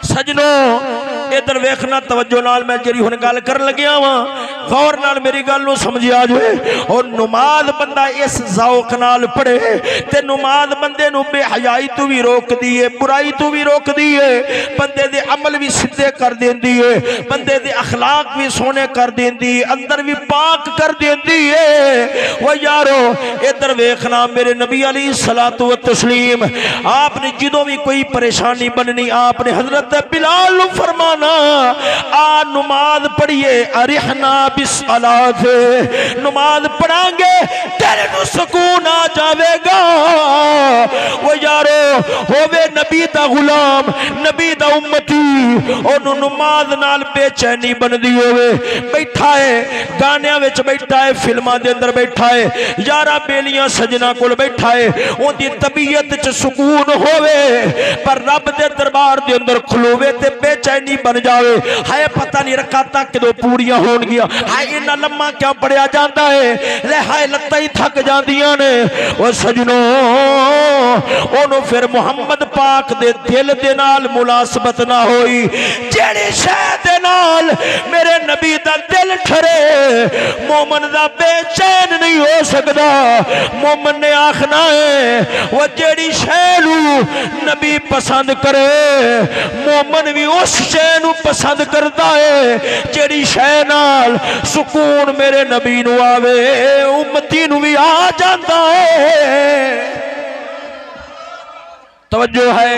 सजनों इधर वेखना तवज्जो नाल मैं जेरी हुण गल कर लग्या वां गौर नाल मेरी गल नूं समझिया जे और नमाज बंदा इस ज़ौक नाल पढ़े ते नमाज बंदे नूं बेहयाई तो भी रोकदी है बुराई तो भी रोकदी है बंदे दे अमल भी सीधे कर देंदी है बंदे दे अखलाक भी सोने कर देंदी है अंदर भी पाक कर देंदी है। वो यारो इधर वेखना मेरे नबी अलैहि सलातो व तस्लीम आपने जदों भी कोई परेशानी बननी आपने हजरत बिलाल नूं फरमाना सुकूना, आ नमाज पढ़िए, अरिहना बिस्सलात, नमाज पढ़ांगे तेरे को सुकून आ जाएगा। वो यारो होवे नबी दा गुलाम, नबी दा उम्मती, ओनू नमाज नाल बेचैनी बनदी होवे, बैठा है गानियां विच, बैठा है फिल्मां दे अंदर, बैठा है यारा बेलियां सजना कोल बैठा है, ओंदी तबीयत च सुकून होवे, पर रब दे दरबार दे अंदर खलोवे ते बेचैनी बन जावे। हाय पता नहीं रकातां कदों पूरियां होणगियां, हाय इन्ना लम्मा क्यों पढ़िया जांदा है, ले हाय लत्तां ही थक जांदियां ने। ओ सजनो ओनू फिर मुहम्मद पाक दे दिल दे नाल मुलासबत ना होई, जेड़ी शै दे नाल मेरे नबी दा दिल ठरे, मोमन दा बेचैन नहीं हो सकदा। मोमन ने आखना है वो जेड़ी शै नू नबी पसंद करे, मोमन भी उस शै नू पसंद करदा है जेड़ी शै नाल सुकून मेरे नबी नू आवे, उम्मती नू भी आ जांदा है। तवज्जो है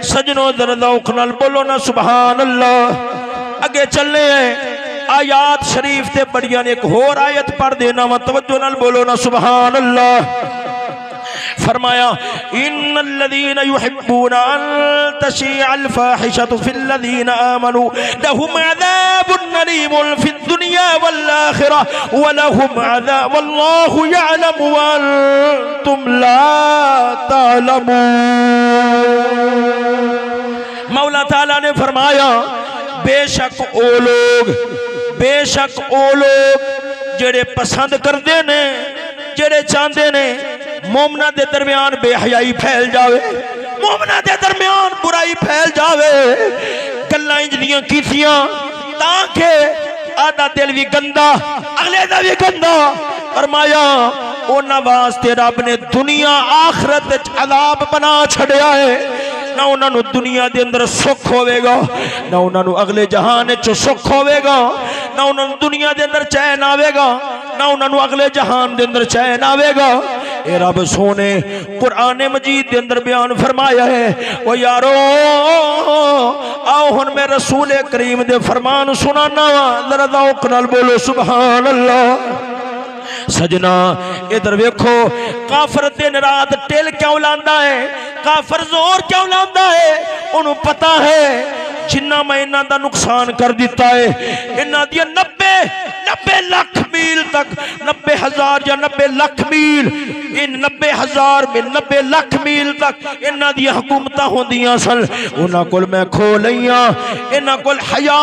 सजनों, जरा ज़ौक़ नाल बोलो ना सुभान अल्लाह। अगे चलने हैं आयात शरीफ ते बढ़िया ने, एक होर आयत पढ़ देना वा, तवज्जो नाल बोलो ना सुभान अल्लाह। फरमाया इन्नल्लज़ीना युहिब्बूना अन तशीअल फ़ाहिशतु फ़िल्लज़ीना आमनू लहुम अज़ाबुन अलीमुन फ़िद्दुनिया वल आखिरह व लहुम अज़ाब वल्लाहु यअलमु व अंतुम ला तअलमून। मौला ताला ने फरमाया बेशक ओ लोग जेड़े पसंद करते ने, जेड़े चाहते ने मोमना दे दरमियान बेहयाई फैल जावे, मोमना दे दरमियान बुराई फैल जावे, गल्लां इंज दियां कीतियां ताकि आदा दिल भी गंदा अगले दा भी गंदा। फरमाया उन्हां वास्ते रब ने दुनिया आखरत अज़ाब बना छड़िया है, ना उन्होंने दुनिया के अंदर सुख होगा, ना उन्होंने अगले जहान च सुख होगा, ना उन्होंने दुनिया के अंदर चैन आवेगा, ना उन्होंने अगले जहान के अंदर चैन आवेगा। ये रब सोने कुरान मजीद के अंदर बयान फरमाया है। वो यारो आओ हुन मैं रसूल करीम दे फरमान सुनाना वा, जरा ज़ौक़ नाल बोलो सुभान अल्लाह। सजना इधर वेखो, काफर दिन रात टिल क्यों लांदा है, काफर जोर क्यों लांदा है, उन्होंने पता है जिन्ना मैं इन्हां दा नुकसान कर दिता है, इन्हां दी 90 लाख मील तक, 90,000 या 90 लाख मील, इन 90,000 में 90 लाख मील तक इन्हां दी हुकूमतां होंदियां सन, उन्हां कोल मैं खो लईयां, इन्हां कोल हया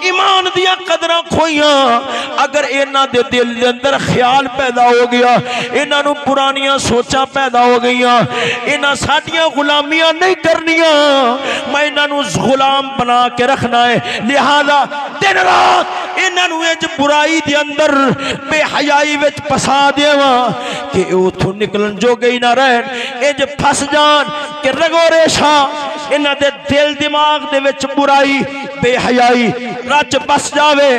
ईमान दियां कदरां खोईयां। अगर इन्हां दे दिल दे अंदर ख्याल पैदा हो गया, इन्हां नूं पुरानियां सोचां पैदा हो गईयां, इन्हां साडियां गुलामियां नहीं करनियां, मैं इन्हां नूं गुलाम बना के रखना है, लिहाजा दिन रात इन्हां नूं इंज बुराई दे अंदर बेहयाई विच फसा देवां कि उथों निकलन जोगे ही ना रहन, इंज फस जान कि रगो रेशा इन्हां दे दिल दिमाग दे विच बुराई बेहयाई रच बस जावे।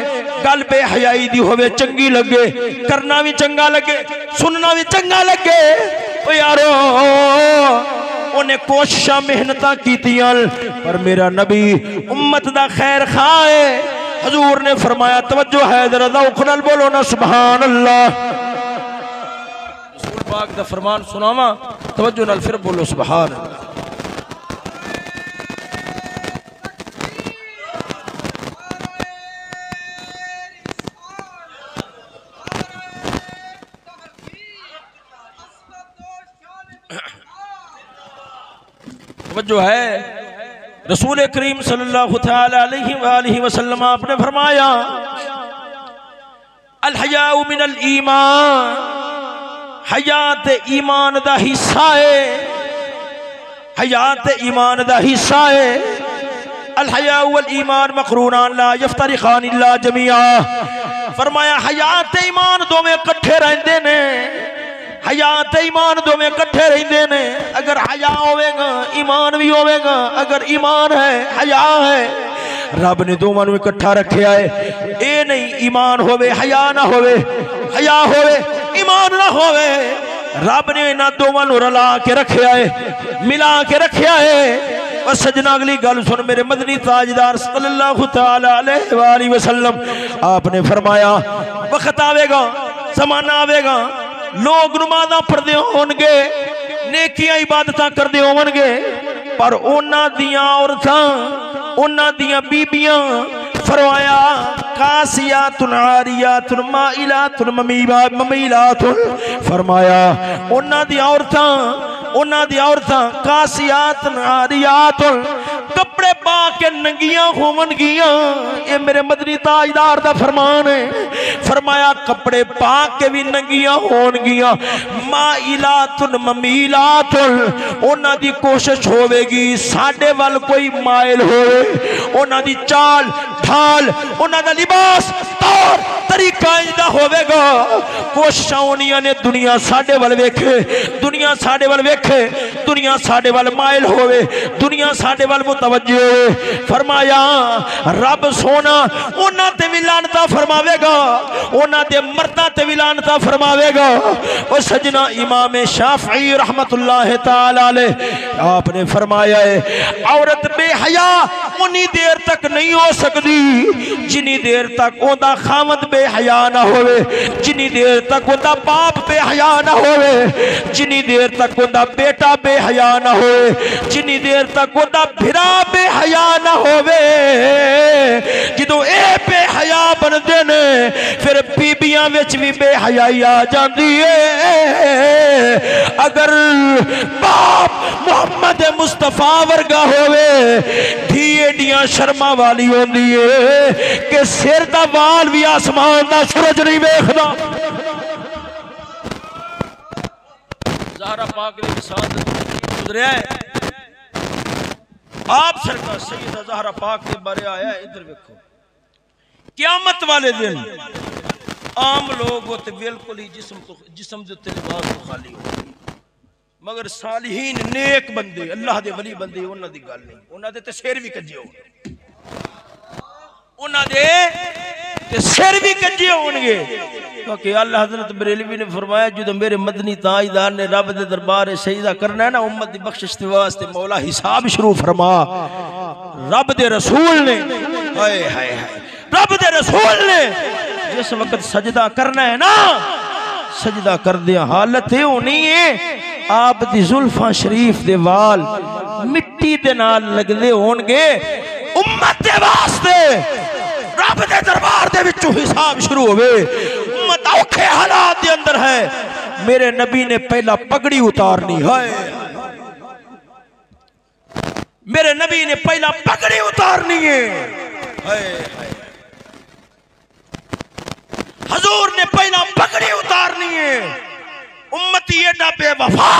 गल बेहयाई दी होवे चंगी लगे, करना भी चंगा लगे, सुनना भी चंगा लगे। ओ यारो उन्हें कोशिशां मेहनतां कीतियां, पर मेरा नबी उम्मत दा खैर खा है। हजूर ने फरमाया, तवज्जो है जरा ज़ौक़ नाल बोलो ना सुभान अल्लाह। रसूल पाक दा फरमान सुनावा, तवज्जो नाल फिर बोलो सुभान अल्लाह। तवज्जो है, रसूल करीम सल्लल्लाहु तआला अलैहि वसल्लम आपने फरमाया अल हयाउ मिनल ईमान, हयात ईमान दा हिस्सा है, हयात ईमान दा हिस्सा है। अल हयाउ वल ईमान मक़रूनान ला यफ्तरिक़ान इल्ला जमीआ। फरमाया हयात ईमान दोवें इकट्ठे रहंदे ने, हयात ईमान दोवें इकट्ठे रहंदे ने। अगर हया होवेगा ईमान भी होवेगा, अगर ईमान है हया है, रब ने दोवां नूं इकट्ठा रखिया है। ये नहीं ईमान होवे हया ना होवे, हया होवे ईमान ना होवे, रब ने इन्हां दोवां नूं रला के रखिया है, मिला के रखिया है। और सजना अगली गल सुन मेरे मदनी ताजदार सल्लल्लाहु तआला अलैहि वसल्लम आपने फरमाया वक्त आवेगा जमाना आवेगा लोग नमाज़ां पढ़दे होणगे नेकियां इबादतां करदे होणगे पर उन्हां दियां औरतां उन्हां दियां बीबियां फरमाया कासियातुन आरियातुन माइलातुन ममीलातुन फरमाया उन्हां दी औरतां कासियातुन आरियातुन कपड़े पा के नंगियां होवनगियां। ये मेरे मदनी ताजदार दा फरमान है। फरमाया कपड़े पा के भी नंगियां होवनगियां। माइलातुन ममीलातुन उन्हां दी कोशिश होवेगी साडे वाल कोई माइल होवे उन्हां दी चाल ढाल उन्हां दा लिबास तौर तरीका इंदा होवेगा। कोशिशां होनियां ने दुनिया साडे वाल वेखे दुनिया साडे वाल वेखे दुनिया साडे वाल माइल होवे दुनिया साडे वाल मुतवज्जो होवे। फरमाया रब सोना उन्हां ते भी लानता फरमावेगा उन्हां दे मर्दां ते भी लानता फरमावेगा। ओ सजना इमाम शाफई रहमतुल्लाह तआला अलैह आपने फरमाया है औरत बेहया उन्नी देर तक नहीं हो सकती जिन्नी देर तक ओदा खामद बेहया ना होवे जिन्नी देर तक ओदा बाप बेहया ना होवे जिन्नी देर तक ओदा बेटा बेहया ना होवे जिन्नी देर तक ओदा भिरा बेहया ना होवे। जदों ए बेहया बनदे ने फिर बीबियां विच भी बेहयाई आ जांदी है। अगर बाप मोहम्मद मुस्तफा वर्गा होवे धी एडियां शर्मा वाली होंदी है कि सिर दा वाल भी आसमान दा सूरज नहीं वेखदा। ज़हरा पाक ने साथ गुजरिया है आप सरकार सैयदा ज़हरा पाक के बारे आया है। इधर देखो क़यामत वाले दिन आम लोग होते बिल्कुल ही जिस्म दे उत्ते लिबास तो खाली हो मगर सालिहीन नेक बंदे अल्लाह दे वली बंदे उन्हां दी गल नहीं उन्हां दे ते सिर भी कज्जे हो उन्हां दे ते सिर भी कज्जे होणगे क्योंकि अल्लाह हज़रत बरेलवी ने फरमाया जो मेरे मदनी ताजदार ने रब दे दरबार सजदा करना है ना उम्मत दी बख्शिश दे वास्ते मौला हिसाब शुरू फरमा। रब दे रसूल ने हाय हाय हाय रब दे रसूल ने जिस वक्त सजदा करना है ना सजदा करदे हालत ये होनी है आप दी जुल्फां शरीफ दे वाल मिट्टी दे नाल लगदे होणगे उम्मत दे वास्ते रब दे दरबार दे विचों हिसाब शुरू होवे। उम्मत औखे हालात दे अंदर है मेरे नबी ने पहला पगड़ी उतारनी है मेरे नबी ने पहला पगड़ी उतारनी है हजूर ने पहला पगड़ी उतारनी है। उम्मती एडा बेवफा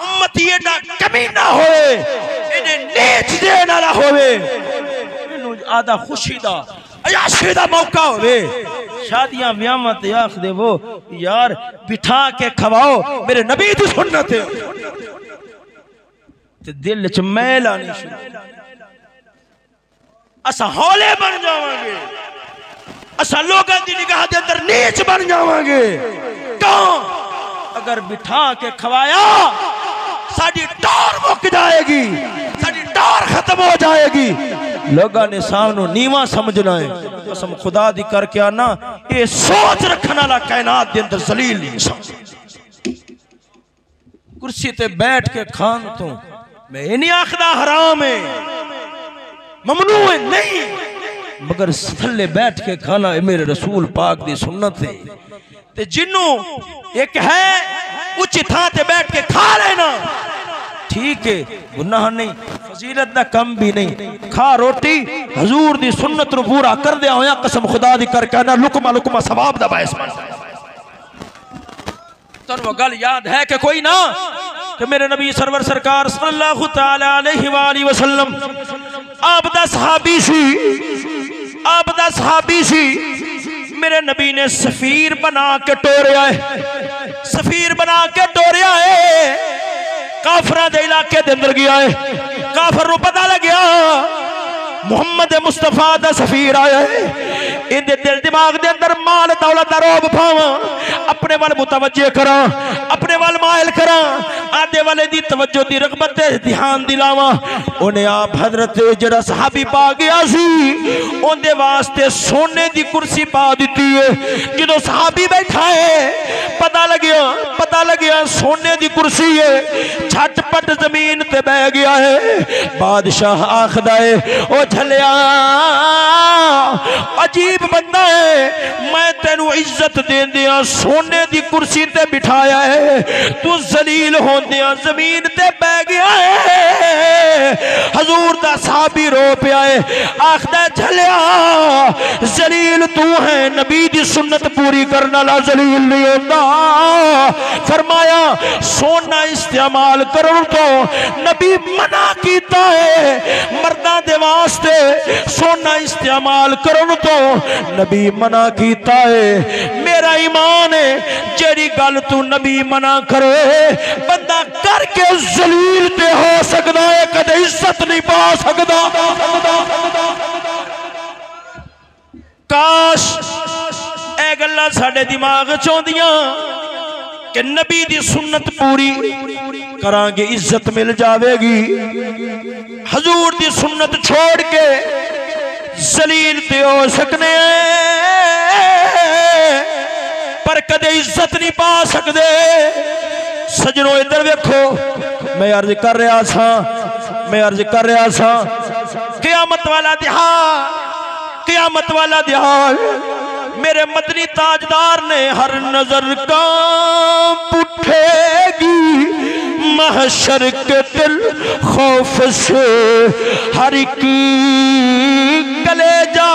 उम्मती एडा कमीना होए इन्हें नीच देने वाला होवे इन्हू आधा खुशी दा अयाशी दा मौका होवे शादियां ब्याहां ते आख दे वो यार बिठा के खवाओ मेरे नबी दी सुन्नत है ते दिल च मैल आनी शुरू असा हौले बन जावांगे असा लोगों की निगाह के अंदर नीच बन जावांगे। क्यों अगर बिठा के खवाया साडी टोर मुक जाएगी साडी टोर खत्म हो जाएगी लोगों ने सामने नीवा समझना है। कसम खुदा दी करके आना ये सोच रखने वाला कायनात के अंदर जलील इंसान कुर्सी ते बैठ के खान तो मैं नहीं आखदा हराम है ममनू है नहीं मगर थले बैठ के खाना मेरे रसूल पाक दी सुन्नत है। ते जिन्नू एक है उच्च थां ते बैठ के खा लेना ठीक है गुनाह नहीं फजीलत दा कम भी नहीं खा रोटी हजूर दी सुन्नत नु पूरा कर दिया होया कसम खुदा दी कर कहना लुकमा लुकमा सवाब दा बायस बन तन वो गल याद है कि कोई ना कि मेरे नबी सरवर सरकार सल्लल्लाहु तआला अलैहि वसल्लम आप दा सहाबी सी मेरे नबी ने सफीर बना के टोरिया है सफीर बना के टोरिया है काफरा दे इलाके दे अंदर गया है काफर नु पता लग गया मुहम्मद मुस्तफा दा सफीर आया है। इहदे दिल दिमाग दे अंदर माल दौलत दा रोब पावां, अपने वाल मुतवज्जे करा, अपने वाल मायल करा, आदे वाले दी तवज्जो दी रगबत ध्यान दिलावा। उन्हें आप हजरत जड़ा सहाबी पा गया सी उनके वास्ते सोने दी कुर्सी पा दी है। जो सहाबी बैठा है पता लग्या सोने दी कुर्सी है, झटपट जमीन ते बह गया है। बादशाह आखदा है ओ झलिया अजीब बंदा है, मैं तेनू इज्जत देंदिया सोने दी कुर्सी ते बिठाया है, तू जलील होंदिया जमीन ते बह गया है। हजूर दा साहबी रो पिया है, आखदा झलिया जलील तू है, नबी दी सुन्नत पूरी करने वाला जलील नहीं होता। फरमाया सोना इस्तेमाल करो तो नबी मना कीता है, मर्दा दे वास्ते सोना इस्तेमाल करो तो नबी मना कीता है। मेरा ईमान है जेड़ी गल तू नबी मना करे बंदा करके जलील ते हो सकता है, कदे इज्जत नहीं पा सकता। काश ए गल्लां साडे दिमाग च आउंदियां कि नबी दी सुन्नत पूरी करांगे इज्जत मिल जाएगी। हजूर दी सुन्नत छोड़ के जलील ते हो सकने पर कदे इज्जत नहीं पा सकते। सजनों इधर देखो, मैं अर्ज कर रहा था क़यामत वाला दिहाड़ मेरे मदनी ताजदार ने हर नजर कांप उठेगी, महशर के दिल खौफ से हर की कलेजा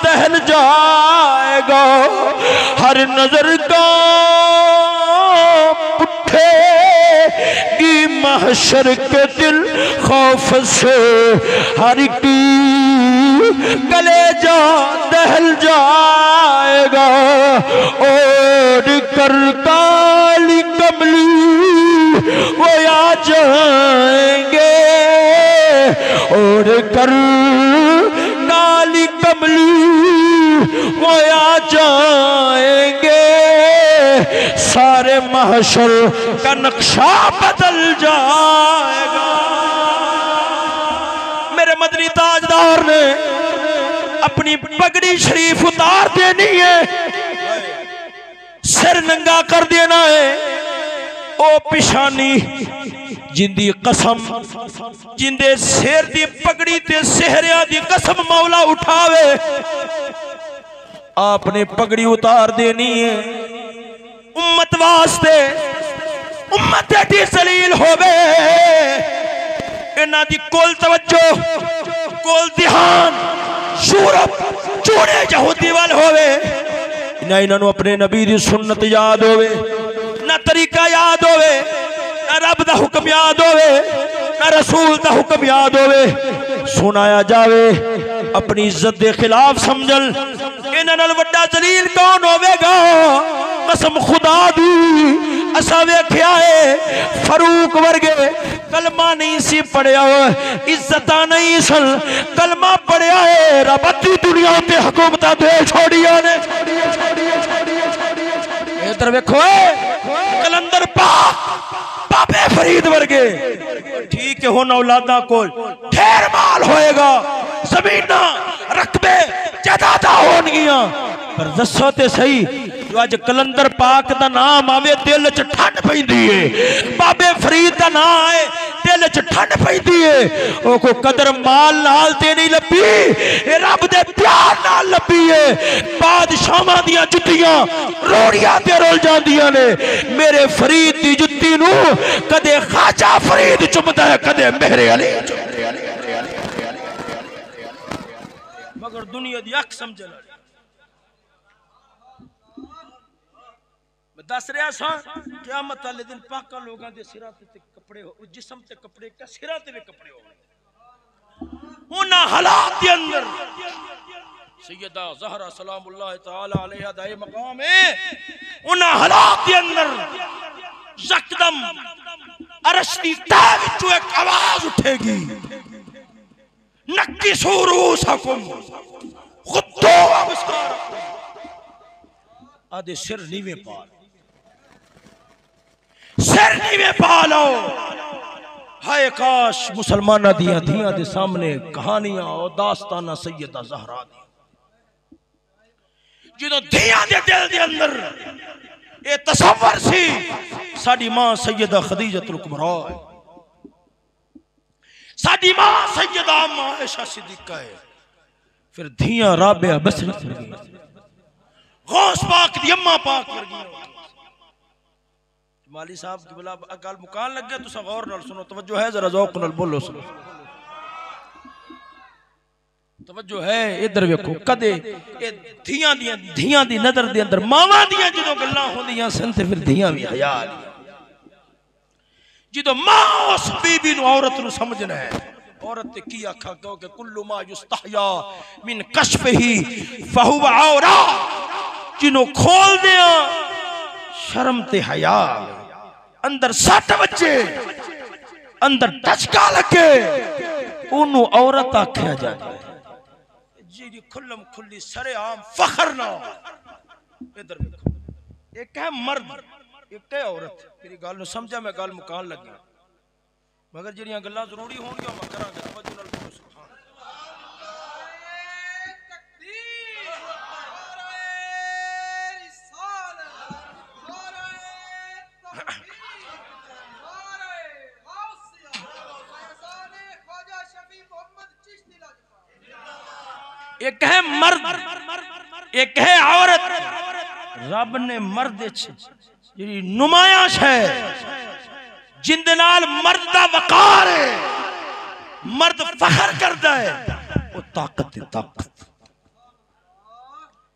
दहल जाएगा। हर नजर कांप उठेगी, महशर के दिल खौफ से हर की कलेजा दहल जाएगा। और कर काली कमली वो आ जाएंगे, और कर काली कमली वो आ जाएंगे, सारे महशर का नक्शा बदल जाएगा। मेरे मदनी ताजदार ने अपनी पगड़ी शरीफ उतार देनी है, सिर नंगा कर देना है। ओ पिशानी जिंदी कसम, जिंदे सिर दी पगड़ी ते सेहरिया दी कसम मौला उठावे, आपने पगड़ी उतार देनी है उम्मत वास्ते। उम्मत एडी जलील होवे, इन्हां दी कोल तवज्जो कोल ध्यान यूरोप चूड़े यहूदी वाल होवे, ना इन्हों अपने नबी दी सुन्नत याद होवे, ना तरीका याद होवे, ना रब दा हुक्म याद होवे, ना रसूल दा हुक्म याद होवे। सुनाया जावे अपनी इज्जत दे खिलाफ समझल, इन्हां नाल वड्डा जलील कौन होवेगा? कसम खुदा दी असा वेख्या है फरूक वर्गे कलमा नहीं सी पढ़िया, इज्जत नहीं सन, कलमा पढ़िया है, रबती दुनिया ते हुकूमत दे छोड़िया ने। इधर वेखो कलंदर पाक बाबे फरीद वर्गे, ठीक है हो ना औलादा को ढेर माल होएगा, जमीना रकबे जायदादा होनगियां, पर दसो ते सही जो अज कलंदर पाक दा नाम आवे दिल च ठंड पैंदी है, बाबे फरीद दा नाम आए दिल च ठंड पैंदी है। ओ को कदर माल नाल ते नहीं लभी, ए रब दे प्यार नाल लभी है। बादशाहां दियां जुत्तियां रोड़ियां ते रुल जांदियां ने, मेरे फरीद दी जुत्ती नू कदे खाजा फरीद चुमदा है, कदे मेरे अली मगर दुनिया दी अख समझ ला। दस रहा सा क़यामत वाले दिन पाका लोगों के सिरा ते कपड़े हो, जिस्म ते कपड़े का सिरा ते भी कपड़े हो। उन हालात के अंदर सैयदा ज़हरा सलामुल्लाह तआला अलैहा दाए मकाम है, उन हालात के अंदर यकदम अरश दी तह विचों एक आवाज उठेगी, नक्किसू रूसकुम गुद्दू अबसारकुम, आदे सिर नीवे पा, सिर नीवे पा लो। हाय काश मुसलमाना दिया धियां दे सामने कहानियां और दास्ताना सैयदा ज़हरा दी, जो धियां दे दिल दे अंदर ये तसव्वुर सी साडी मां सैयदा खदीजतुल कुबरा है, साडी मां सैयदा अम्मा आयशा सिद्दीका है, फिर धियां राबिया बसरी वर्गी, गौस पाक दी अम्मा पाक वर्गी। माली साहब की बोला गल मुकान लगे, तुसा गौर नाल सुनो, तवज्जो है, जरा ज़ौक़ नाल बोलो, सुनो तवज्जो है, इधर वेखो। कदे ए धियां दी नजर दे अंदर मावां दियां जदों गल्लां होंदियां सन ते फिर धियां भी हया आलियां। जदों मां उस बीबी नूं औरत नूं समझना है, औरत ते की आखा क्योंकि कुल्लु मा युस्तहया मिन कश्फिही फहुव औरा, जिन्हों खोल दिया शर्म ते हया, अंदर सट बच्चे अंदर टचका लगे, उन्हों औरत आख्या जाए जी खुल्लम खुल्ली सरे आम फखर ना। इधर एक है मर्द, एक है औरत। मेरी गल नूं समझा, मैं गल मुकान लगा, मगर जिहड़ियां गल्लां जरूरी होणगियां मैं करांगा। तवज्जो नाल बोलो सुभान एक है मर्द, एक है औरत। रब ने मर्द जी नुमायाश है, जिंदे नाल मर्द दा वकार है, मर्द फखर करता है, वो ताकत है, ताकत।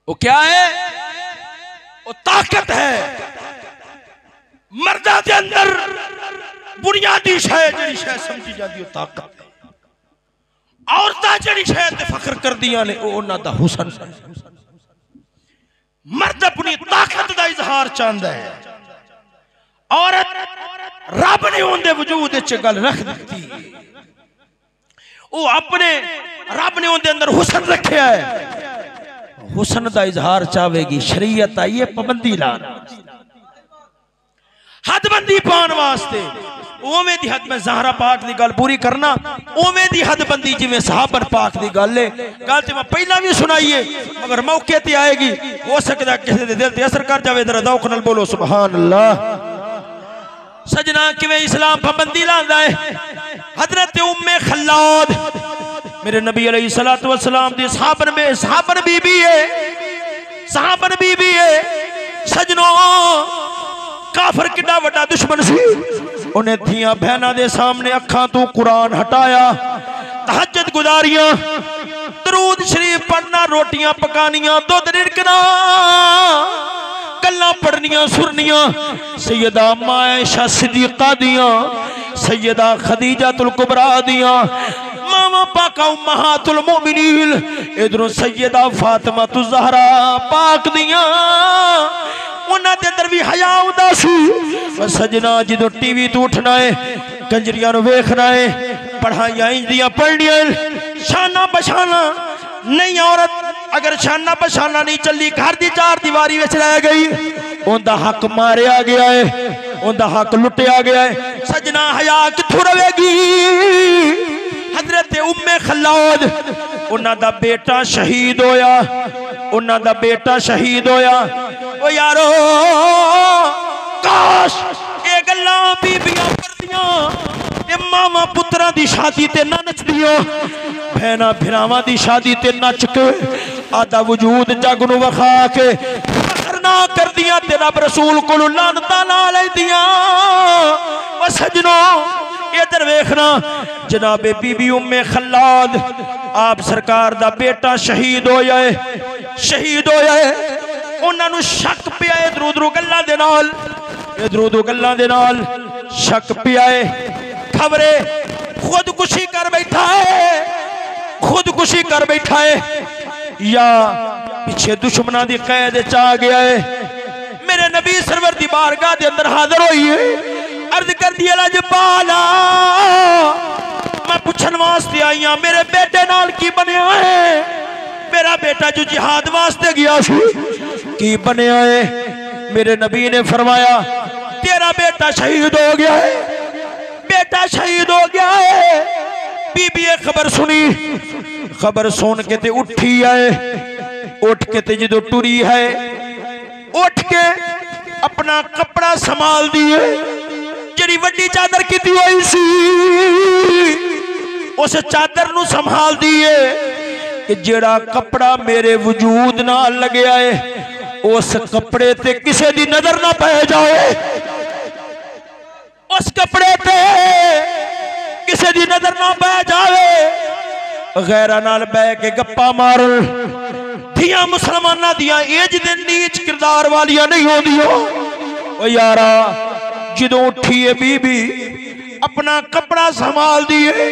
वो क्या है? वो ताकत है। मर्दा दे अंदर बुनियादी शय जी शय समझी जाती, वो ताकत है। औरतां जिहड़ी शय ते फखर करदियां ने वो उन्हां दा हुस्न है। मर्द अपनी ताकत दा इजहार चाहता है, औरत रब ने उनके वजूद च गल रख दी, वो अपने रब ने उनके अंदर हुस्न रखा है, हुस्न दा इजहार चाहेगी। शरीयत आई है पाबंदी लाना, हदबंदी पाने वास्ते। ओवें दी हद में ज़हरा पाक दी गल पूरी करना, ओवें दी हदबंदी जिवें सहाबा पाक दी गल है। गल ते मैं पहला भी सुनाई है, मगर मौके ते आएगी, हो सकता किसी दे दिल ते असर कर जावे। जरा ज़ौक़ नाल बोलो सुभान अल्लाह। सजना किवें इस्लाम पाबंदी लांदा है। हजरत उम्मे खल्लाद मेरे नबी अलैहिस्सलातु वस्सलाम दी सहाबन बीबी है, सहाबन बीबी है। सजनों काफर कितना बड़ा दुश्मन सी, उन्हें धियां बहना दे सामने अखा तू कुरान हटाया, तहज्जुद गुजारियां, दरूद शरीफ पढ़ना, रोटियां पकानियां, दुध रिड़कना, गल्लां पढ़नियां सुननियां। सैयदा अम्मा आयशा सिद्दीका दियां, सैयदा खदीजातुल कुबरा दियां, मामा पाका उम्महातुल मोमिनीन, इधरों सैयदा फातिमा तु ज़हरा पाक दियां। उन्होंने अंदर भी हया आउंदा सी। सजना जो टीवी तो उठना है, कंजरियां नूं वेखना है, पढ़ाइयां इंज दियां पढ़नियां, शाना बशाना नहीं। औरत अगर शाना बशाना नहीं चली, घर की चार दीवारी विच रह गई, उनका हक मारिया गया है, उनका हक लुटिया गया है। सजना हया कित्थों रवेगी? हजरत उम्मे खल्लाद उन्हां दा बेटा शहीद होया, उन्हां दा बेटा शहीद होया। ओ यारो काश ये गल्लां बीबियां करदियां, ये मामा पुत्रा दी शादी ते ना नचदियां, बहना भिरावां दी शादी ते नच के आदा वजूद जग नूं वखा के फखर ना करदियां ते रब रसूल कोलों लानतां ला लैंदियां। ओ सजनों इधर वेखना, जनाबे बीबी उम्मे खल्लाद आप सरकार दा बेटा शहीद होया है, शहीद होया है। उन्होंने शक पिया इधर उधर गल्लां दे नाल, इधर उधर गल्लां दे नाल शक पिया है। खबरे खुदकुशी कर बैठा है, खुदकुशी कर बैठा है, या पीछे दुश्मना दी कैद च आ गया है। मेरे नबी सरवर दी बारगाह दे अंदर हाजिर होई है, अर्ज कर दिया लजपाला मैं पूछन वास्ते आई हाँ मेरे बेटे नाल की बनया है। मेरा बेटा जो जिहाद वास्ते गया की बनया है। मेरे नबी ने फरमाया तेरा बेटा शहीद हो गया है, बेटा शहीद हो गया है। बीबी ये खबर सुनी, खबर सुन के ते उठी है, उठ के ते जो टुरी है, उठ के अपना कपड़ा संभाल दिए, जड़ी वड्डी चादर की हुई सी उस चादर नू संभाल दिए कि जेड़ा कपड़ा मेरे वजूद नाल लगे आए उस कपड़े ते किसे दी नजर ना पै जाए, उस कपड़े ते किसे दी नजर ना पै जाए। गैरा नाल बह के गप्पा मार धिया मुसलमाना दिया एज दे नीच किरदार वालियां नहीं होंदियां। ओ यारा जदों उठी है बीबी अपना कपड़ा संभाल दिए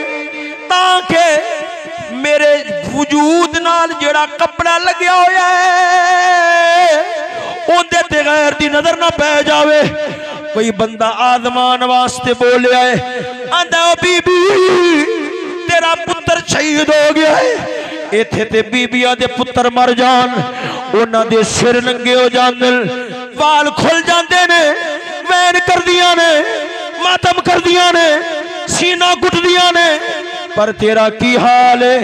ताकि मेरे वजूद नाल जेड़ा कपड़ा लग्या होया है ओंदे ते गैर दी नजर ना पै जावे। कोई बंदा आदमान वास्ते बोलिया है, आंदा ओ बीबी तेरा पुत्र शहीद हो गया है। इथे ते बीबियां दे पुत्र मर जान, उन्हां दे सिर नंगे हो जांदे, वाल खुल जांदे ने, वैन कर दिया ने, मातम कर दिया ने, सीना गुट दिया ने, पर तेरा की हाल है?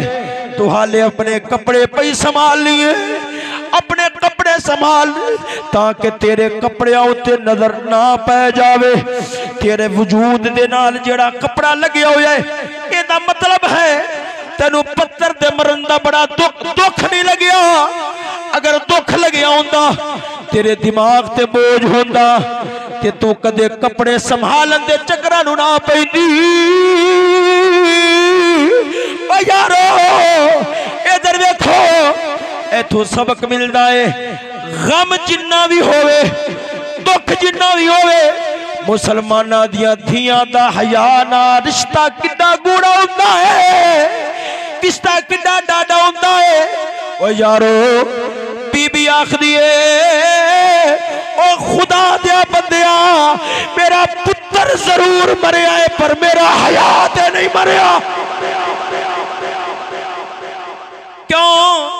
तू हाले अपने कपड़े पे संभाल लिए, अपने कपड़े संभाल ताकि तेरे कपड़े उत्ते नजर ना पै जावे। तेरे वजूद दे नाल जेड़ा कपड़ा लग्या होया है एदा मतलब है तेनू पत्थर दे मरन दा बड़ा दुख नहीं लग्या। अगर दुख लग्या होंदा तेरे दिमाग ते बोझ होंदा ते तू कदे कपड़े संभालन दे चक्करां नू ना पैंदी। ओ यारो इधर देखो, इथों सबक मिलता है, गम जिन्ना भी होवे, दुख जिन्ना भी होवे, मुसलमाना दिया धियां दा हया ना रिश्ता किड्डा गूढ़ा होंदा है, रिश्ता किड्डा डाडा होंदा है। ओ यारो बीबी आखदी है ओ खुदा दिया बंदिया मेरा पुत्र जरूर मरिया है पर मेरा हया ते नहीं मरिया। क्यों?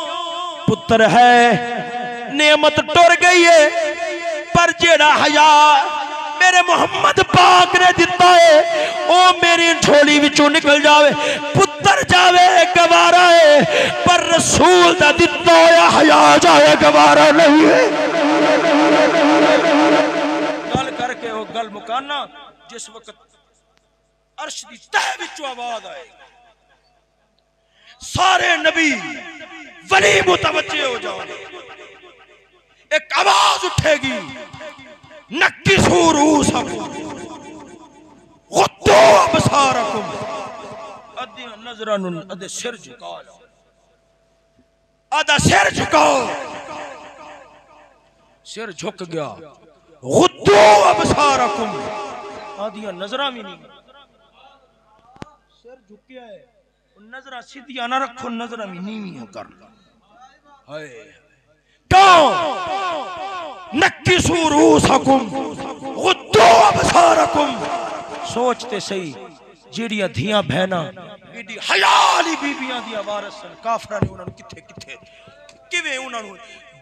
पुत्र है, नेमत टुर गई है, पर जेड़ा हया मेरे मोहम्मद पाक ने दिता है वो मेरी झोली विचों निकल जावे। पुत्र जावे गवारा है पर रसूल दा दिता होया हया जाए गवारा नहीं है। गल करके वो गल मुकाना जिस वक्त अर्श दी तह विचों आवाज आए सारे नबी वली मुतवज्जे हो जाओगे, एक आवाज उठेगी नक्किसू रूसकुम गुद्दू अबसारकुम, अदे नजरानुन अदे सिर झुकाओ, आधा सिर झुकाओ, सिर झुक गया। गुद्दू अबसारकुम, आधियां नजरा भी नहीं, सिर झुकिया है, नजरा सीधियां ना रखो, नजरा भी नीवियां कर लो। हाय क्यों? नक्किसू रूसकुम गुद्दू अबसारकुम, सोचते सही जेड़ियां धियां बहना एडी हयाली बीबियां दी वारिस सन, काफरा ने उन्हां नूं किथे किथे किवें उन्हां नूं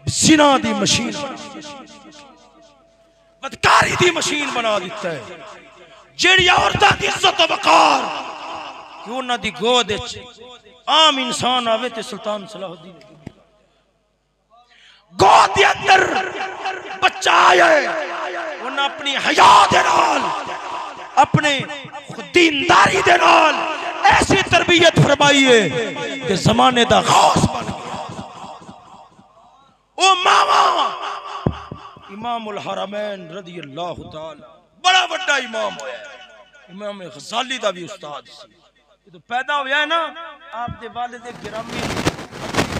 जिना दी मशीन बदकारी दी मशीन बना दिता है। जेड़ी औरतां दी इज्जत वकार कि उन्हां दी गोद विच आम इंसान आवे ते सुल्तान सलाहुद्दीन गोद दे अंदर बच्चा आया है, उन्हें अपनी हया दे नाल अपने दीनदारी दे नाल ऐसी तरबियत फरमाई है कि जमाने दा गौस बन गया। ओ मामा इमामुल हरमैन रज़ियल्लाहु ताला बड़ा बड़ा इमाम होया, इमाम गज़ाली दा भी उस्ताद सी। तो पैदा होया है ना आप दे वालिद गिरामी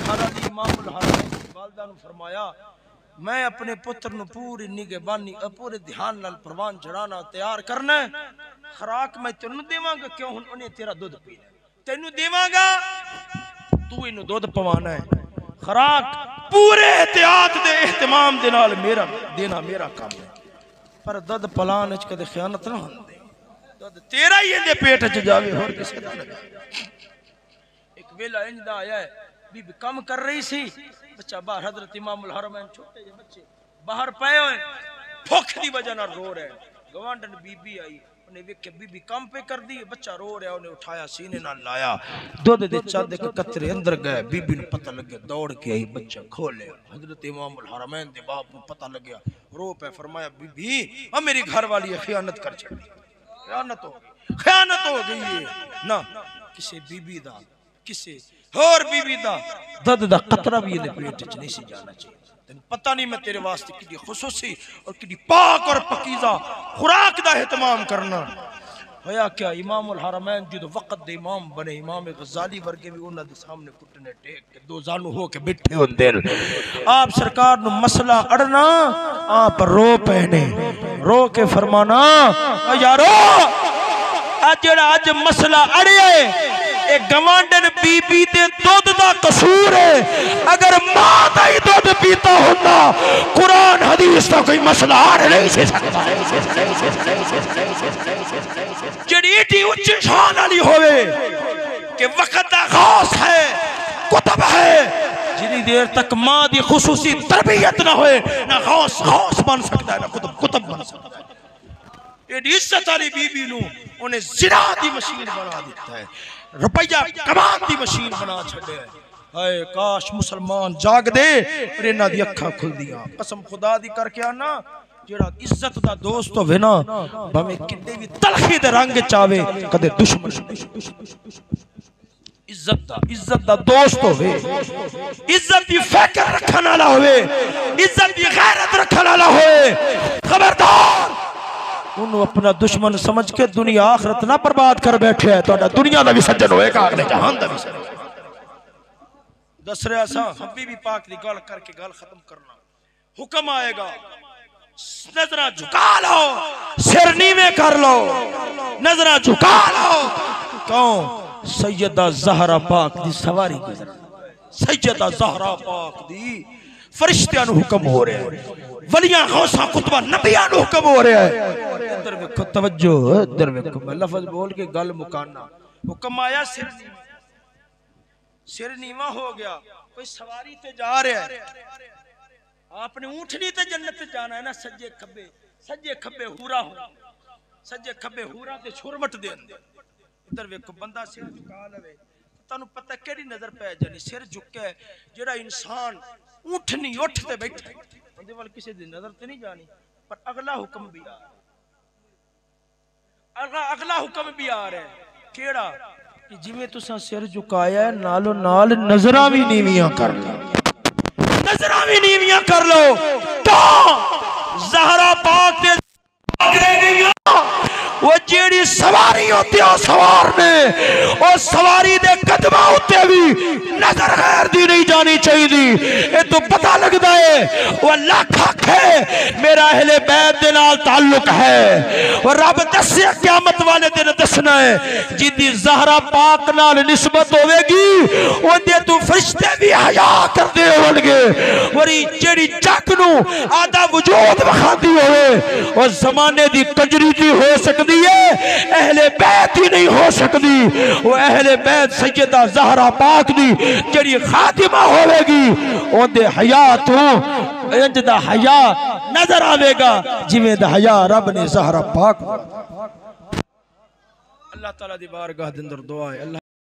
हरदी इमामुल हरमैन वालदा नु फरमाया मैं अपने पुत्र नु पूरी निगहबानी पूरे ध्यान नाल परवान चढ़ाना तैयार करना है। खुराक मैं तेनू देवांगा, क्यों हुन उन्हें तेरा दूध पीना, तेनू देवांगा तू इनु दूध पवाना है। खुराक पूरे एहतियात दे एहतमाम दे नाल मेरा देना मेरा काम है, पर दूध पलान विच कदे खयानत ना होंदी। तेरा ही इंदे पेट च जावे होर किसे दा लगे। एक वेला इंदा आया है, बीबी कम कर रही सी, बच्चा बाहर, हजरत इमामुल हरमैन छोटे जे बच्चे बाहर पए होए, भुख दी वजह नाल रो रहे। गवांढन बीबी आई, उन्हें वेखे बीबी काम पे कर दी, बच्चा रो रहा, उन्हें उठाया सीने नाल लाया, दूध दे चद के कतरे अंदर गए। बीबी ने पता लग गया, दौड़ के आई, बच्चा खोले। हजरत इमामुल हरमैन दे बाप को पता लग गया, रो पे, फरमाया बीबी अब मेरी घर वाली खियानत कर छड़ी, खियानत हो गई है ना, किसे बीबी दा किसे होर बीबी दा दूध दा कतरा भी इहदे पेट च नहीं सी जाना चाहिए। तेन पता नहीं मैं तेरे वास्ते कितनी खुसूसी और कितनी पाक और पकीज़ा खुराक दा एहतमाम करना होया। क्या इमामुल हरमैन जो वक्त दे इमाम बने, इमाम गज़ाली वर्गे भी उन्हां दे सामने घुटने टेक के दो जानू हो के बैठे होंदे। आप सरकार नु मसला अड़ना, आप रो पैने, रो के फरमाना यारो अज जेड़ा अज मसला अड़िया है, गवांढन बीबी दे दुध दा कसूर है। अगर मां दा ही दुध पीता होंदा, कुरान हदीस का कोई मसला हल नहीं से सकता। जेड़ी इतनी उच्च शान वाली होवे कि वक्त दा खास है, कुतब है, जितनी देर तक मां दी खुसूसी तरबियत ना होए, ना खास बन सकता है, ना कुतब बन सकता है। एडी इज्जत वाली बीबी नू उन्हें जिना दी मशीन बना दिता है, रुपया कमान दी मशीन बना छड़े। हाय काश मुसलमान जाग दे और इन्हां दी अखां खुल दियां। कसम खुदा दी करके आना, जेड़ा इज्जत दा दोस्त होवे ना, भाਵੇਂ कितने भी तलखी दे रंग चावे, कदे दुश्मन इज्जत दा दोस्त होवे, इज्जत दी फिक्र रखण वाला होवे, इज्जत दी गैरत रखण वाला होवे, खबरदार उन्होंने अपना दुश्मन समझ के दुनिया आखिरत ना बर्बाद कर बैठे है। तो दुनिया का भी सज्जन होएगा, अगले जहान का भी सज्जन। दस रहा सा हबीबी पाक दी गल करके गल खत्म करना। हुक्म आएगा, नजरा झुका लो, सिर नीवे कर लो, नजरा झुका लो। कौन? सैयदा ज़हरा पाक दी सवारी गुजर, सैयदा ज़हरा पाक दी फरिश्तियां नु हुक्म हो रहा है, वलियां गौसा कुतबा नबियां नु हुक्म हो रहा है। इधर देखो तवज्जो, इधर देखो, मैं लफ्ज बोल के गल मुकाना। हुक्म आया, सिर नीवा हो गया, कोई सवारी ते जा रहा है, आपने ऊंटनी ते जन्नत जाना है ना, सज्जे खब्बे हूरा हो, सज्जे खब्बे हूरा ते छुरमट दे अंदर। इधर देखो बंदा सिर झुका लवे, तानू पता केड़ी नजर पै जानी, सिर झुके जेड़ा इंसान ऊंटनी उठ ते बैठा, उहदे वाल किसी दी नजर ते नहीं जानी। पर अगला हुक्म भी आ, अगला हुक्म भी आ रहा है, केड़ा कि जिवें तुसां सिर झुकाया है, नालों नाल नजरां भी नीवियां कर लो, नजरां भी नीवियां कर लो। तो ज़हरा पाक दे वो जेड़ी सवारी होती है, सवार ने और सवारी दे कदमां उत्ते भी नजर गैर दी नहीं जानी चाहिए। ये तो पता लगता है वो लख हक है, मेरा अहले बैत दे नाल ताल्लुक है, और रब दस्से क़यामत वाले दिन दसना है, जिंदी ज़हरा पाक नाल निस्बत होवेगी ओंदे तू फरिश्ते भी हया करदे होणगे। और जेड़ी जग नू आधा वजूद वखांदी होवे, और जमाने दी कंजरी दी हो सकती है, अहले बैत ही नहीं हो सकती। वो अहले बैत सैयदा ज़हरा पाक दी जेड़ी खातिमा होवेगी, ओंदे हया तो इंज दा हया नजर आवेगा जिवें दा हया रब ने ज़हरा पाक। अल्लाह ताला दी बारगाह दे अंदर दुआ है। अल्लाह